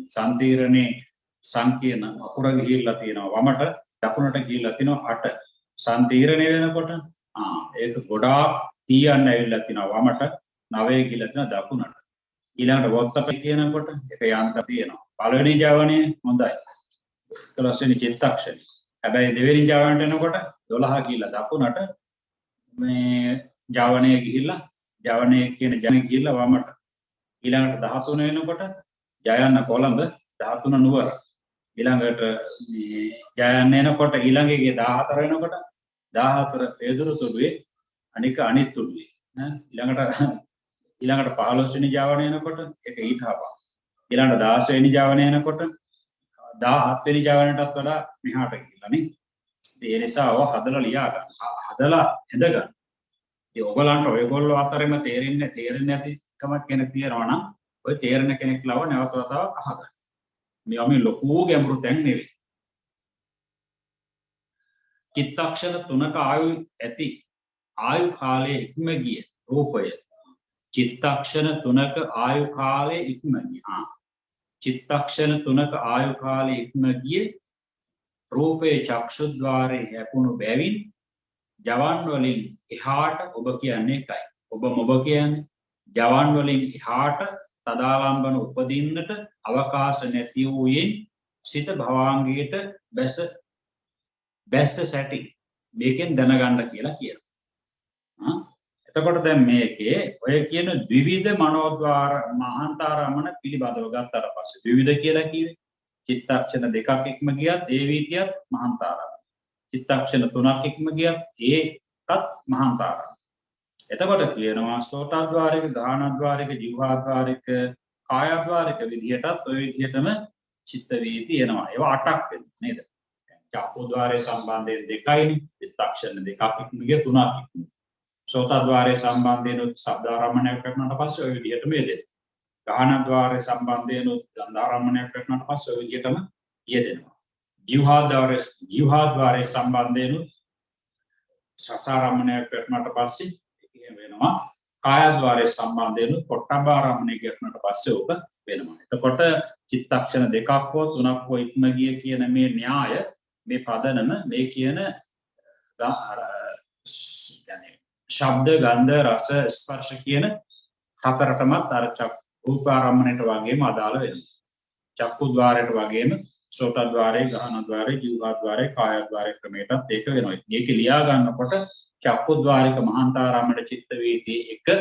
[SPEAKER 1] සම්තීරණේ සංකීර්ණ අකුර ගිහිල්ලා තියෙනවා වමට, දකුණට ගිහිල්ලා තියෙනවා 8. සම්තීරණේ වෙනකොට ඒක ගොඩාක් තියන්න ඇවිල්ලා තියෙනවා වමට, 9 ගිහිල්ලා තියෙනවා දකුණට. ඊළඟට වත්තප කියනකොට එක යන්ත තියෙනවා. පළවෙනි ජවණේ හොඳයි. 11 වෙනි චිත්තක්ෂණය. හැබැයි දෙවෙනි ජවණයට එනකොට 12 ගිහිල්ලා දකුණට මේ ජවණේ ගිහිල්ලා ජවණේ කියන ජන ගිහිල්ලා වමට. ඊළඟට 13 වෙනකොට ජයන්න කොළඹ 13 නුවර. ඊළඟට මේ ජයන්න එනකොට ඊළඟගේ 14 වෙනකොට 14 පෙදුරු තුඩුවේ අනික අනිත් තුඩුවේ. ඊළඟට 15 වෙනි ජවණය එනකොට ඒක ඊටහපා. ඊළඟට 16 වෙනි ජවණය එනකොට 17 වෙනි ජවණයටත් වඩා මෙහාට ගිහිල්ලා නේ. ඒ නිසා ඔය හදලා ලියා ගන්න. හදලා ඇඳ ගන්න. ඒ ඔයගොල්ලෝ අතරෙම තේරෙන්නේ නැති කමක් කෙනෙක් තියෙනවා නම් ඔය තේරෙන කෙනෙක් ලව නැවත වතාවක් අහගන්න. මේවා මේ ලොකු ගැඹුරු තැන් නෙවෙයි. චිත්තක්ෂණ 3ක ඇති ආයු කාලයේ ඉක්ම ගිය රූපය. චිත්තක්ෂණ 3ක ආයු කාලයේ ඉක්ම ගිය. චිත්තක්ෂණ 3ක ආයු කාලයේ ඉක්ම ගිය රූපේ චක්ෂුද්්වාරේ හැපුණු බැවින් ජවන් වලින් එහාට ඔබ කියන්නේ එකයි. ඔබ මොබ කියන්නේ ජවන් වලින් එහාට තදාලම්බන උපදින්නට අවකාශ නැති වූයෙන් සිත භවාංගයට බැස්ස සැටි මේකෙන් දැනගන්න කියලා කියනවා. එතකොට දැන් මේකේ ඔය කියන ද්විවිධ මනෝද්වාර මහාන්තාරාමන පිළිබඳව ගත්තට පස්සේ ද්විවිධ කියලා කිව්වේ චිත්තක්ෂණ දෙකක් ඉක්ම ගියත් ඒ වීතියත් මහාන්තාරාම. චිත්තක්ෂණ තුනක් ඉක්ම ගියත් ඒකත් මහාන්තාරාම. එතකොට කියනවා සෝතාද්වාරික, ගාහනද්වාරික, ජීවහාද්වාරික, කායද්වාරික විදිහටත් ඔය විදිහටම චිත්ත වීති එනවා. ඒවා 8ක් වෙනවා නේද? චක්කුද්වාරයේ සම්බන්ධයෙන් 2යිනේ. චිත්තක්ෂණ දෙකක් ඉක්ම ගිය 3ක් ඉක්ම. සෝතද්වාරයේ සම්බන්ධයෙන් ශබ්දාරම්මණය කරනාට පස්සේ ඔය විදිහටම යෙදෙනවා. ගාහනද්වාරයේ සම්බන්ධයෙන් ගන්ධාරම්මණය කරනාට පස්සේ ඔය විදිහටම යෙදෙනවා. ජීවහාද්වාරයේ සම්බන්ධයෙන් සසාරම්මණය කරනාට පස්සේ ඒක වෙනවා. කායද්වාරයේ සම්බන්ධයෙන් පොට්ටබ්බාරම්මණය කරනාට පස්සේ ඔක වෙනවා. එතකොට චිත්තක්ෂණ දෙකක් හෝ තුනක් හෝ ඉක්ම ගිය කියන මේ න්‍යාය මේ පදනම මේ කියන ශබ්ද ගන්ධ රස ස්පර්ශ කියන හතරටමත් අර රූපාරම්මණයට වගේම අදාළ වෙනවා. චක්කුද්වාරයට වගේම සෝතද්වාරයේ, ගාහනද්වාරයේ, ජීවහාද්වාරයේ, කායද්වාරයේ ක්‍රමයටත් ඒක වෙනවා. මේක ලියා ගන්නකොට චක්කුද්වාරික මහාන්තාරාමන චිත්ත වීති 1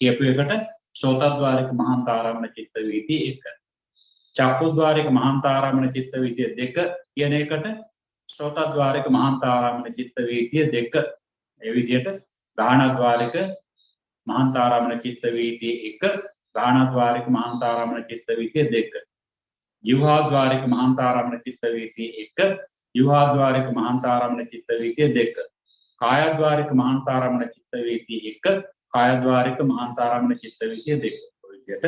[SPEAKER 1] කියපු එකට සෝතද්වාරික මහාන්තාරාමන චිත්ත වීති 1. චක්කුද්වාරික මහාන්තාරාමන චිත්ත වීති 2 කියන එකට සෝතද්වාරික මහාන්තාරාමන චිත්ත වීති 2. ඒ විදිහට ගාහනද්වාරික මහාන්තාරාමන චිත්ත වීති 1, ගාහනද්වාරික මහාන්තාරාමන චිත්ත වීති 2. ජීවහාද්වාරික මහාන්තාරාමන චිත්ත වීති 1, ජීවහාද්වාරික මහාන්තාරාමන චිත්ත වීති 2. කායද්වාරික මහාන්තාරාමන චිත්ත වීති 1, කායද්වාරික මහාන්තාරාමන චිත්ත වීති 2. ඔය විදිහට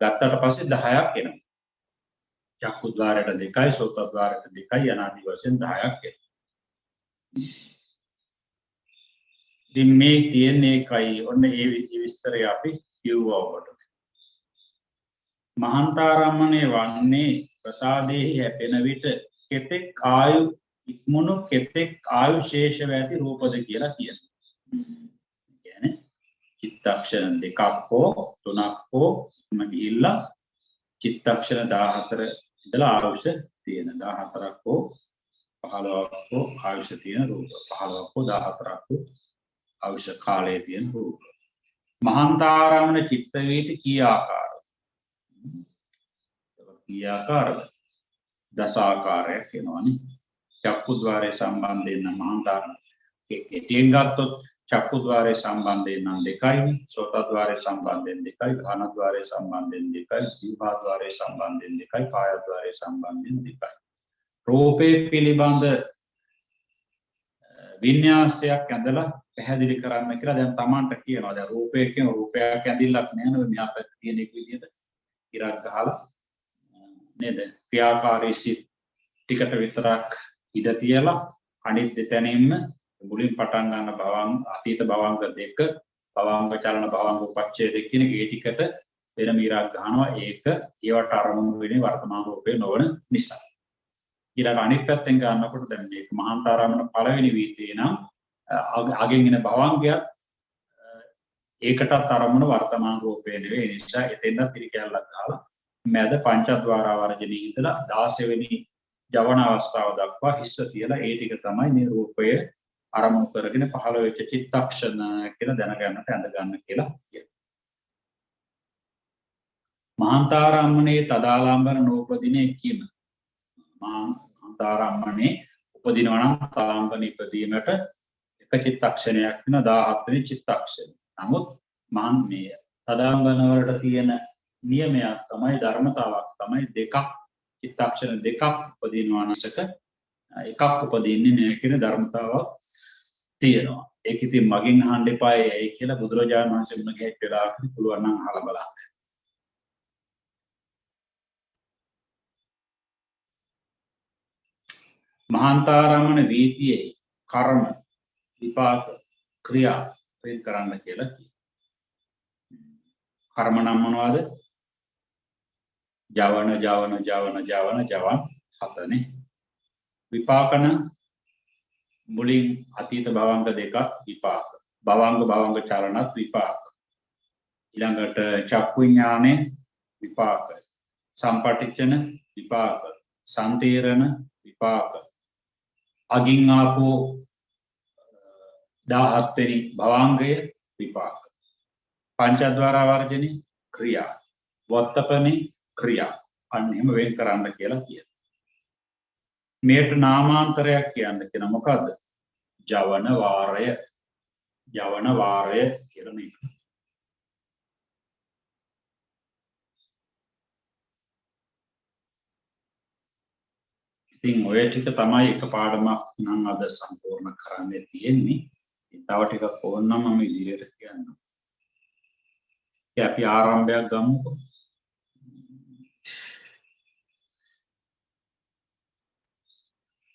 [SPEAKER 1] ගත්තට පස්සේ 10ක් එනවා. චක්කුද්වාරයට 2යි, සෝතද්වාරයට 2යි යනාදී වශයෙන් 10ක් එනවා. ඉතින් මේ තියෙන්නේ එකයි. ඔන්න ඒ විස්තරය අපි කිව්වා ඔබට. මහාන්තාරාමණය වන්නේ ප්‍රසාදයේ හැපෙන විට කෙතෙක් ආයු ඉක්මුණු කෙතෙක් ආයු ශේෂව ඇති රූපද කියලා කියනවා. කියන්නේ චිත්තක්ෂණ දෙකක් හෝ තුනක් හෝ ඉක්ම ගිහිල්ලා චිත්තක්ෂණ 14 ඉඳලා ආයුෂ තියෙන 14ක් හෝ 15ක් හෝ ආයුෂ තියෙන රූප 15ක් හෝ 14ක් හෝ ආයුෂ කාලයේ තියෙන රූප. මහාන්තාරාමන චිත්ත වීති කී ආකාරද? දස ආකාරයක් වෙනවානේ. චක්කුද්වාරයේ සම්බන්ධයෙන් නම් මහාන්තාරාමන කෙටියෙන් ගත්තොත් චක්කුද්වාරයේ සම්බන්ධයෙන් නම් 2යි, සෝතද්වාරයේ සම්බන්ධයෙන් 2යි, ගාහනද්වාරයේ සම්බන්ධයෙන් 2යි, ජීවහාද්වාරයේ සම්බන්ධයෙන් 2යි, කායද්වාරයේ සම්බන්ධයෙන් 2යි. රූපේ පිළිබඳ වින්‍යාසයක් ඇඳලා පැහැදිලි කරන්න කියලා දැන් Tamanට කියනවා. දැන් රූපේ කියන රූපයක් ඇඳිල්ලක් නෑ නේද? මෙහා පැත්තේ තියෙන එක විදිහට ඉරක් ගහලා නේද? ක්‍රියාකාරී සිත් ටිකට විතරක් ඉඩ තියලා අනිත් දෙතැනින්ම මුලින් පටන් ගන්න භවංග අතීත භවංග 2, භවංග චලන භවංග උපච්ඡේද දෙක කියන ඒ ටිකට වෙනම ඉරක් ගහනවා. ඒක ඒවට අරමුණු වෙන්නේ වර්තමාන රූපේ නොවන නිසා. ඊළඟ අනිත් පැත්තෙන් ගන්නකොට දැන් මේක මහාන්තාරාමන පළවෙනි වීතියේ නම් අගෙන් එන භවංගයක් ඒකටත් අරමුණ වර්තමාන රූපේ නෙවෙයි. ඒ නිසා එතෙන්ද පිළිකැලක් ගහලා මැද පංචද්වාර වර්ජනයේ ඉඳලා 16 වෙනි ජවන අවස්ථාව දක්වා හිස්ස තියලා ඒ ටික තමයි මේ රූපය අරමුණු කරගෙන පහළ වෙච්ච චිත්තක්ෂණ කියලා දැනගන්නට ඇඳ ගන්න කියලා කියනවා. මහාන්තාරාමනේ තදාලම්බන නූපදිනේ කිම? මහාන්තාරාමනේ උපදිනවා නම් තදාලම්බන ඉපදීමට එක චිත්තක්ෂණයක් වෙන 17 වෙනි චිත්තක්ෂණය. නමුත් මේ තදාලම්බන වලට තියෙන නියමයක් තමයි ධර්මතාවක් තමයි දෙකක් චිත්තක්ෂණ දෙකක් උපදිනවා නැසක එකක් උපදින්නේ නැහැ කියන ධර්මතාවක් තියෙනවා. ඒක ඉතින් මගෙන් අහන්න එපා ඒ කියලා බුදුරජාණන් වහන්සේ මුණ ගැහිච්ච වෙලාවක පුළුවන් නම් අහලා බලන්න. මහාන්තාරාමන වීතියේ කර්ම විපාක ක්‍රියා වෙන් කරන්න කියලා කියනවා. කර්ම නම් මොනවද? ජවන හතනේ. විපාකන මුලින් අතීත භවංග දෙකක් විපාක. භවංග චලනත් විපාක. ඊළඟට චක්කු විඥානේ විපාක. සම්පටිච්ඡන විපාක. සම්තීරණ විපාක. අගින් ආපෝ 17 වෙනි භවංගය විපාක. පංචද්වාර වර්ජනේ ක්‍රියා. වත්තපනේ ක්‍රියා. අන්න එහෙම වෙන් කරන්න කියලා කියනවා. මේට නාමාන්තරයක් කියන්න කියන මොකද්ද? ජවන වාරය. ජවන වාරය කියලා නේ. ඉතින් ඔය ටික තමයි එක පාඩමක් නම් අද සම්පූර්ණ කරන්න තියෙන්නේ. තව ටිකක් ඕනනම් මම ඉදිරියට කියන්නම්. අපි ආරම්භයක් ගමුකෝ.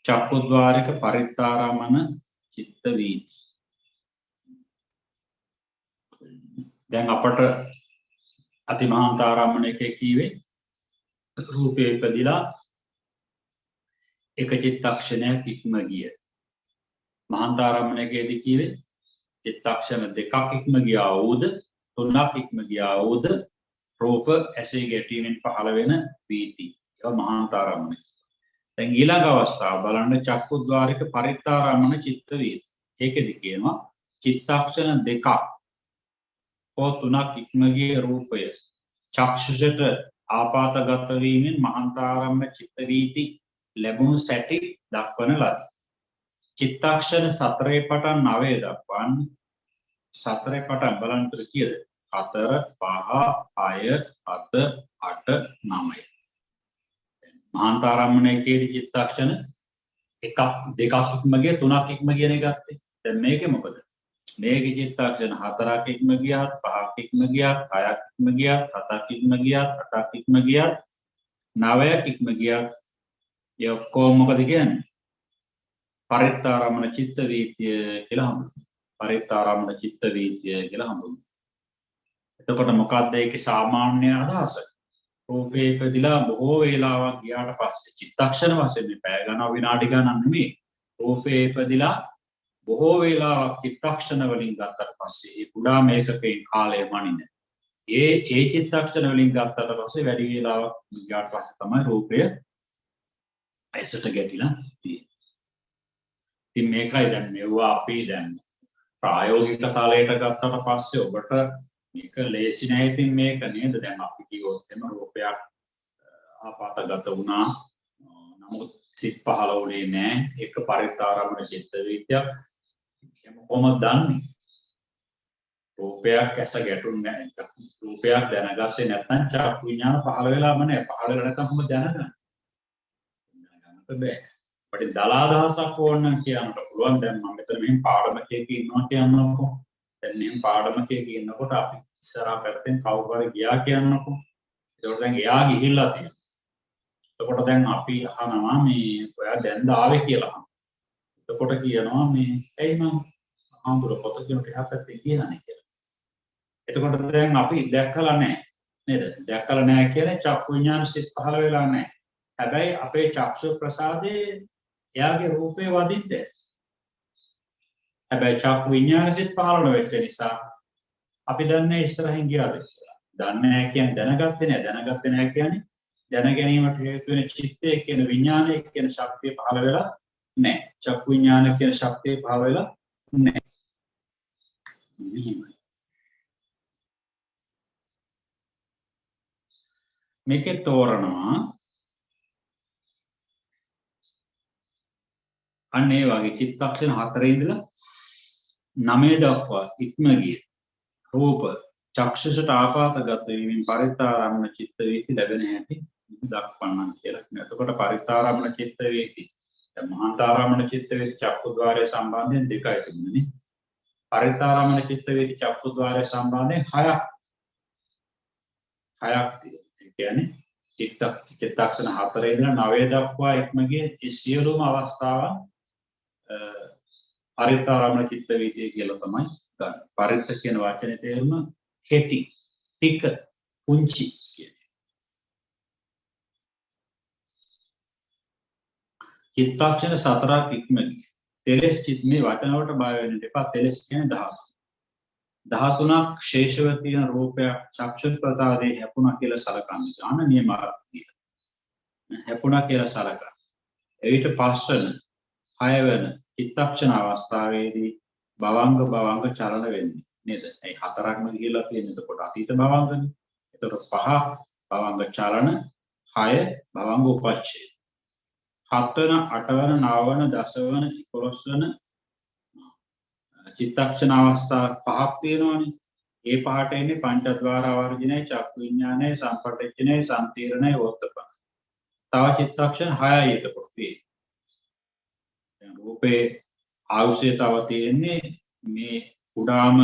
[SPEAKER 1] චක්කුද්වාරික පරිත්තාරමන චිත්ත වීති. දැන් අපට අතිමහාන්තාරාමණයකේ කීවේ රූපේ ඉපදිලා එක චිත්තක්ෂණයක් ඉක්ම ගිය. මහාන්තාරාමණයකේදී කීවේ චිත්තක්ෂණ දෙකක් ඉක්ම ගියා වූද තුනක් ඉක්ම ගියා වූද රූප ඇසේ ගැටීමෙන් පහළ වෙන වීති. ඒවා මහාන්තාරාමණය. දැන් ඊළඟ අවස්ථාව බලන්න චක්කුද්වාරික පරිත්තාරමන චිත්ත වීති. ඒකෙදි කියනවා චිත්තක්ෂණ දෙකක් හෝ තුනක් ඉක්ම ගිය රූපය චක්ෂුෂට ආපాతගත වීමෙන් මහාන්තාරම්ම චිත්ත වීති ලැබුණු සැටි දක්වන ලද. චිත්තක්ෂණ 4 පටන් 9 දක්වන 4 පටන් බලන්න කීයද? 4 5 6 7 8 9. මහාන්තාරම්මණයකේදී චිත්තක්ෂණ එකක් දෙකක් ඉක්ම ගිය තුනක් ඉක්ම ගියනේ ගත්තේ. දැන් මේකේ මොකද? මේකේ චිත්තක්ෂණ 4ක් ඉක්ම ගියා 5ක් ඉක්ම ගියා 6ක් ඉක්ම ගියා 7ක් ඉක්ම ගියා 8ක් ඉක්ම ගියා 9ක් ඉක්ම ගියා. ඒ ඔක්කොම මොකද කියන්නේ? පරිත්තාරමන චිත්ත වීතිය කියලා හඳුන්වනවා. පරිත්තාරමන චිත්ත වීතිය කියලා හඳුන්වනවා. එතකොට මොකක්ද ඒකේ සාමාන්‍ය අදහස? රූපේ ඉපදිලා බොහෝ වේලාවක් ගියාට පස්සේ චිත්තක්ෂණ වශයෙන් පැය ගණන් විනාඩි ගණන් නෙමෙයි. රූපේ ඉපදිලා බොහෝ වේලාවක් චිත්තක්ෂණ වලින් ගත්තට පස්සේ ඒ කුඩා මේකකේ කාලය මනින. ඒ චිත්තක්ෂණ වලින් ගත්තට පස්සේ වැඩි වේලාවක් ගියාට පස්සේ තමයි රූපය ඇසට ගැටිලා තියෙන්නේ. ඉතින් මේකයි දැන් මෙවුවා අපි දැන් ප්‍රායෝගික තලයට ගත්තට පස්සේ ඔබට මේක ලේසි නෑ. ඉතින් මේක නේද දැන් අපි කිව්වොත් එම රූපයක් ආපాతගත වුණා. නමුත් සිත් පහළ වුණේ නෑ. ඒක පරිත්තාරමන චිත්ත වීතියක්. කොහොමද දන්නේ? රූපයක් ඇස ගැටුන්නේ නැහැ. රූපයක් දැනගත්තේ නැත්නම් චක්කු විඥාන පහළ වෙලාම නැහැ. පහළ වෙලා නැත්නම් කොහොමද දැනගන්නේ? දැනගන්න බෑ. අපිට දලාදහසක් ඕන නම් කියන්නට පුළුවන්. දැන් මම මෙතන මෙහෙම පාඩමකයක ඉන්නවා කියන්නකො. දැන් මෙහෙම පාඩමකයක ඉන්නකොට අපි ඉස්සරහා පැත්තෙන් කවුරු හරි ගියා කියන්නකො. ඒකට දැන් එයා ගිහිල්ලා තියෙනවා. එතකොට දැන් අපි අහනවා මේ ඔයා දැන්ද ආවේ කියලා. එතකොට කියනවා මේ ඇයි මම ආම්බුර පොත කියනට එහා පැත්තේ ගියානේ කියලා. එතකොට දැන් අපි දැක්කලා නැහැ නේද? දැක්කලා නැහැ කියන්නේ චක්කු විඥාන සිත් පහළ වෙලා නැහැ. හැබැයි අපේ චක්ෂු ප්‍රසාදේ එයාගේ රූපේ වදින්නේ. හැබැයි චක්කු විඥාන සිත් පහළ වෙච්ච නිසා අපි දන්නේ ඉස්සරහින් ගියාද කියලා. දන්නේ නැහැ කියන්නේ දැනගත්තේ නැහැ. දැනගත්තේ නැහැ කියන්නේ දැන ගැනීමට හේතු වෙන චිත්තය කියන විඥානය කියන ශක්තිය පහළ වෙලා නැහැ. චක්කු විඥාන කියන ශක්තිය පහළ වෙලා නැහැ. මේකේ තෝරනවා අන්න ඒ වගේ චිත්තක්ෂණ 4 ඉඳලා 9 දක්වා ඉක්ම ගිය රූප චක්ෂුෂට ආපాతගත වීමෙන් පරිත්තාරමන චිත්ත වීති ලැබෙන හැටි දක්වන්නම් කියලා. එතකොට පරිත්තාරමන චිත්ත වීති දැන් මහාන්තාරමන චිත්ත වීති චක්කුද්්වාරය සම්බන්ධයෙන් දෙකයි තිබුණේ. පරිත්තාරමන චිත්ත වීති චක්කුද්්වාරය සම්බන්ධයෙන් 6ක් තියෙනවා. චිත්තක්ෂණ 4 ඉඳලා 9 දක්වා ඉක්ම ගිය සියලුම අවස්ථාවන් පරිත්තාරමන චිත්ත වීතිය කියලා තමයි ගන්න. පරිත්ත කියන වචනේ තේරුම කෙටි, ටික, පුංචි කියන්නේ. චිත්තක්ෂණ 4ක් ඉක්ම ගිය. තෙලස් චිත් මේ වචන වලට බය වෙන්න එපා. තෙලස් කියන්නේ 13ක් ශේෂව තියෙන රූපයක් චක්ෂු ප්‍රසාදේ හැපුණා කියලා සලකන්නේ. ඥාන නියමාර්ථය. හැපුණා කියලා සලකන. ඊට පස්වන 6 වෙන චිත්තක්ෂණ අවස්ථාවේදී භවංග චලන වෙන්නේ. නේද? ඒ හතරක්ම ගිහිලා තියෙන. එතකොට අතීත භවංගනේ. එතකොට 5 භවංග චලන 6 භවංග උපච්ඡේද 7 වන 8 වන 9 වන 10 වන 11 වන චිත්තක්ෂණ අවස්ථා 5ක් තියෙනවානේ. ඒ පහට එන්නේ පංචද්වාර වර්ජිනේ චක්කු විඥානේ සම්පටිච්ඡනේ සම්තීරණේ වෝත්තපන. තව චිත්තක්ෂණ 6යි එතකොට තියෙන්නේ. දැන් රූපේ ආයුෂය තව තියෙන්නේ මේ කුඩාම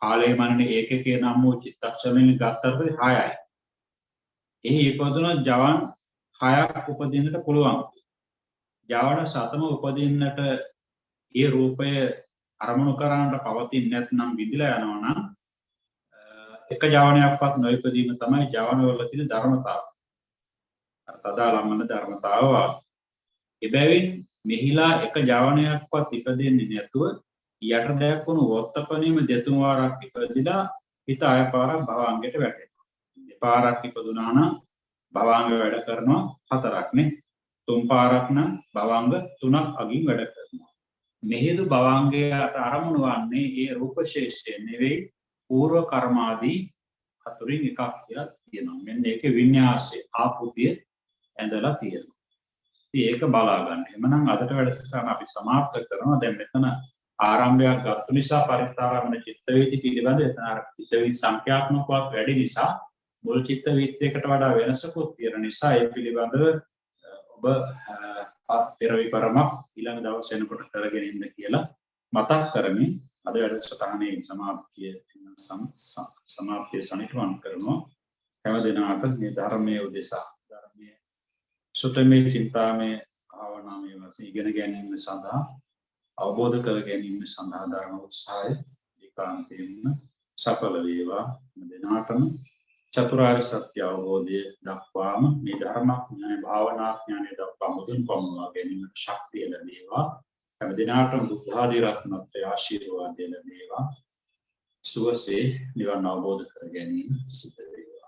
[SPEAKER 1] කාලයේ මනනේ ඒකකේ නම් වූ චිත්තක්ෂණෙන් ගත්තට 6යි. එහි ඉපදුන ජවන් 6ක් උපදින්නට පුළුවන්. ජවන 7ම උපදින්නට ඒ රූපය අරමුණු කරන්නට පවතින්නේ නැත්නම් විදිලා යනවා නම් එක ජවනයක්වත් නොඉපදීම තමයි ජවන වල තියෙන ධර්මතාවය. තදාලම්මන ධර්මතාව. එබැවින් මෙහිලා එක ජවනයක්වත් ඉපදෙන්නේ නැතුව යට දෙයක් වුණු වොත්තපණීම දෙතුන් වාරක් ඉපදිලා හිත ආය පාරක් භවංගයට වැටෙනවා. දෙපාරක් ඉපදුනා නම් භවංග වැඩ කරනවා 4ක්නේ. තුන් පාරක් නම් භවංග 3ක් අගින් වැඩ කරනවා. මෙහිදු භවංගයට අරමුණු වන්නේ ඒ රූප ශේෂ්ඨය නෙවෙයි పూర్ව කර්මාදී හතුරින් එකක් කියලා කියනවා. මෙන්න ඒකේ වින්‍යාසය ආපෘතිය ඇඳලා තියෙනවා. ඉතින් ඒක බලා ගන්න. එhmenan අදට වැඩසටහන අපි સમાપ્ત කරනවා. දැන් මෙතන ආරම්භයක් ගත්ත නිසා පරිත්‍යාරමන චිත්ත වීති පිළිබඳ එතන අර චිත්ත වීති සංඛ්‍යාත්මකවත් වැඩි නිසා මුල් චිත්ත වීතියකට වඩා වෙනසකුත් තියෙන නිසා ඒ පිළිබඳව ඔබ පෙර විපරමක් ඊළඟ දවස් වෙනකොට කරගෙන ඉන්න කියලා මතක් කරමින් අද වැඩසටහනේ සමාප්තිය සනිටුවන් කරනවා. හැම දිනකටම මේ ධර්මයේ උදෙසා ධර්මයේ සුතමේ චින්තාමේ භාවනාමේ වශයෙන් ඉගෙන ගැනීම සඳහා අවබෝධ කර ගැනීම සඳහා දරන උත්සාහය ඒකාන්තයෙන්ම සඵල වේවා. දෙනාටම චතුරාර්ය සත්‍ය අවබෝධය දක්වාම මේ ධර්මඥාන භාවනා ඥානය දක්වා මුදුන් පමුණවා ගැනීමට ශක්තිය ලැබේවා. හැම දිනාටම බුද්ධ ආදී රත්නත්‍රය ආශිර්වාදය ලැබේවා. සුවසේ නිවන් අවබෝධ කර ගැනීම සිද්ධ වේවා.